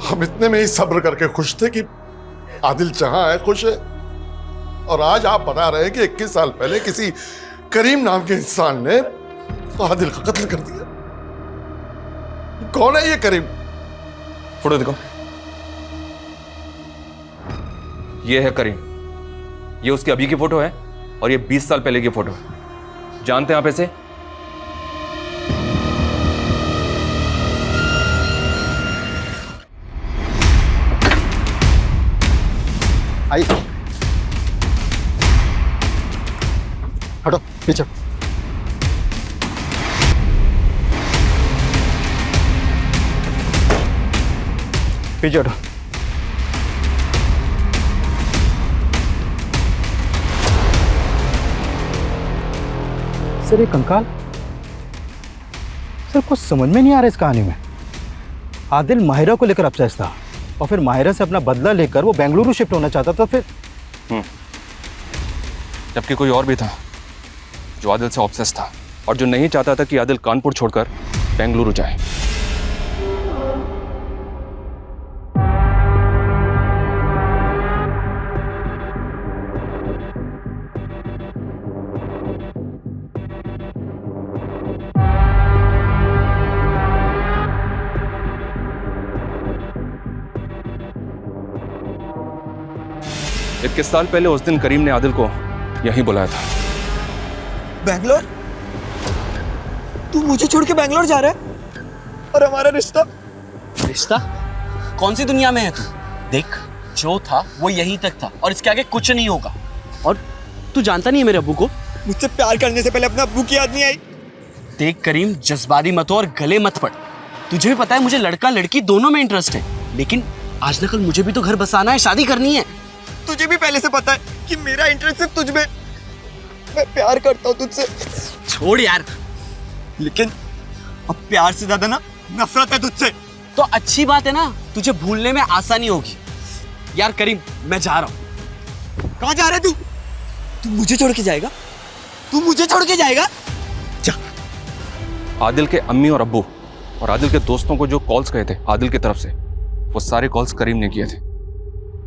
हम इतने में ही सब्र करके खुश थे कि आदिल जहां है खुश है, और आज आप बता रहे हैं कि 21 साल पहले किसी करीम नाम के इंसान ने आदिल का कत्ल कर दिया। कौन है ये करीम? फोटो देखो। ये है करीम, ये उसकी अभी की फोटो है, और ये 20 साल पहले की फोटो है। जानते हैं आप इसे? आइए, हटो पीछे। पीछे हटो। सर ये कंकाल, सर कुछ समझ में नहीं आ रहा इस कहानी में। आदिल माहिरा को लेकर अपसेस था, और फिर माहिरा से अपना बदला लेकर वो बेंगलुरु शिफ्ट होना चाहता था। फिर जबकि कोई और भी था जो आदिल से ऑब्सेस था, और जो नहीं चाहता था कि आदिल कानपुर छोड़कर बेंगलुरु जाए। इक्कीस साल पहले उस दिन करीम ने आदिल को यहीं बुलाया था। बैंगलोर? तू मुझे छोड़ के बैंगलोर जा रहा है? और हमारा रिश्ता? रिश्ता? कौन सी दुनिया में है तू? देख, जो था वो यहीं तक था, और इसके आगे कुछ नहीं होगा। और तू जानता नहीं है मेरे अब्बू को? मुझसे प्यार करने से पहले अपने अब्बू की याद नहीं आई? देख करीम, जज्बाती मत हो और गले मत पड़। तुझे भी पता है मुझे लड़का लड़की दोनों में इंटरेस्ट है, लेकिन आज न कल मुझे भी तो घर बसाना है, शादी करनी है। तुझे भी पहले से पता है कि मेरा इंटरेस्ट सिर्फ तुझ में। मैं प्यार करता हूँ तुझसे। छोड़ यार। लेकिन अब प्यार से ज्यादा ना नफरत है तुझसे। तो अच्छी बात है ना, तुझे भूलने में आसानी होगी। यार करीम, मैं जा रहा हूँ। कहाँ जा रहे तू? तू मुझे छोड़ के जाएगा? तू मुझे छोड़ के जाएगा? आदिल के अम्मी और अब्बू और आदिल के दोस्तों को जो कॉल्स गए थे आदिल की तरफ से, वो सारे कॉल्स करीम ने किए थे।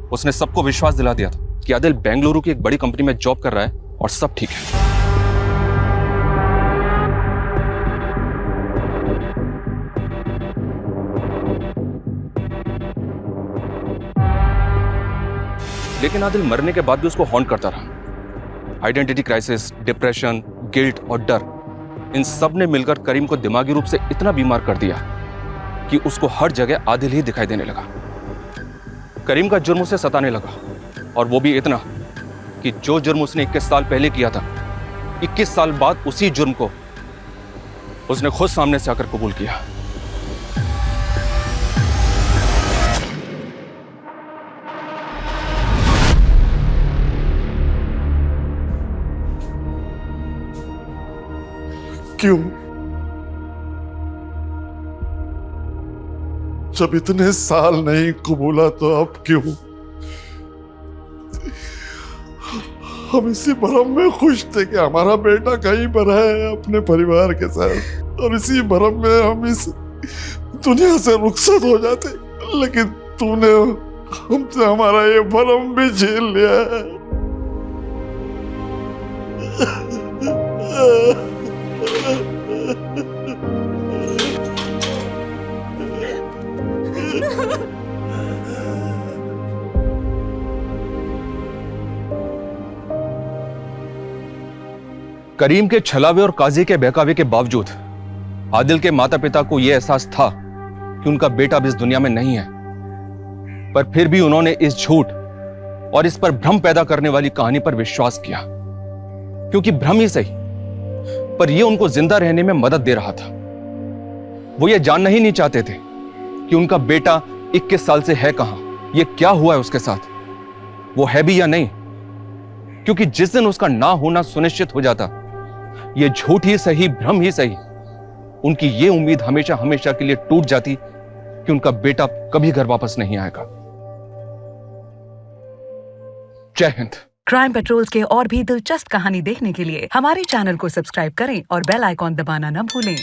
उसने सबको विश्वास दिला दिया था कि आदिल बेंगलुरु की एक बड़ी कंपनी में जॉब कर रहा है और सब ठीक है। लेकिन आदिल मरने के बाद भी उसको हॉन्ट करता रहा। आइडेंटिटी क्राइसिस, डिप्रेशन, गिल्ट और डर, इन सब ने मिलकर करीम को दिमागी रूप से इतना बीमार कर दिया कि उसको हर जगह आदिल ही दिखाई देने लगा। करीम का जुर्म उसे सताने लगा, और वो भी इतना कि जो जुर्म उसने 21 साल पहले किया था, 21 साल बाद उसी जुर्म को उसने खुद सामने से आकर कबूल किया। क्यों? जब इतने साल नहीं कबूला तो अब क्यों? हम इसी भरम में खुश थे कि हमारा बेटा कहीं पर है अपने परिवार के साथ, और इसी भरम में हम इस दुनिया से रुखसत हो जाते। लेकिन तूने हमसे हमारा ये भरम भी झेल लिया है। करीम के छलावे और काजी के बहकावे के बावजूद आदिल के माता पिता को यह एहसास था कि उनका बेटा अब इस दुनिया में नहीं है, पर फिर भी उन्होंने इस झूठ और इस पर भ्रम पैदा करने वाली कहानी पर विश्वास किया, क्योंकि भ्रम ही सही पर यह उनको जिंदा रहने में मदद दे रहा था। वो ये जानना ही नहीं चाहते थे कि उनका बेटा 21 साल से है कहां, यह क्या हुआ है उसके साथ, वो है भी या नहीं। क्योंकि जिस दिन उसका ना होना सुनिश्चित हो जाता, ये झूठ ही सही, भ्रम ही सही, उनकी ये उम्मीद हमेशा हमेशा के लिए टूट जाती कि उनका बेटा कभी घर वापस नहीं आएगा। जय हिंद। क्राइम पेट्रोल्स के और भी दिलचस्प कहानी देखने के लिए हमारे चैनल को सब्सक्राइब करें और बेल आइकॉन दबाना न भूलें।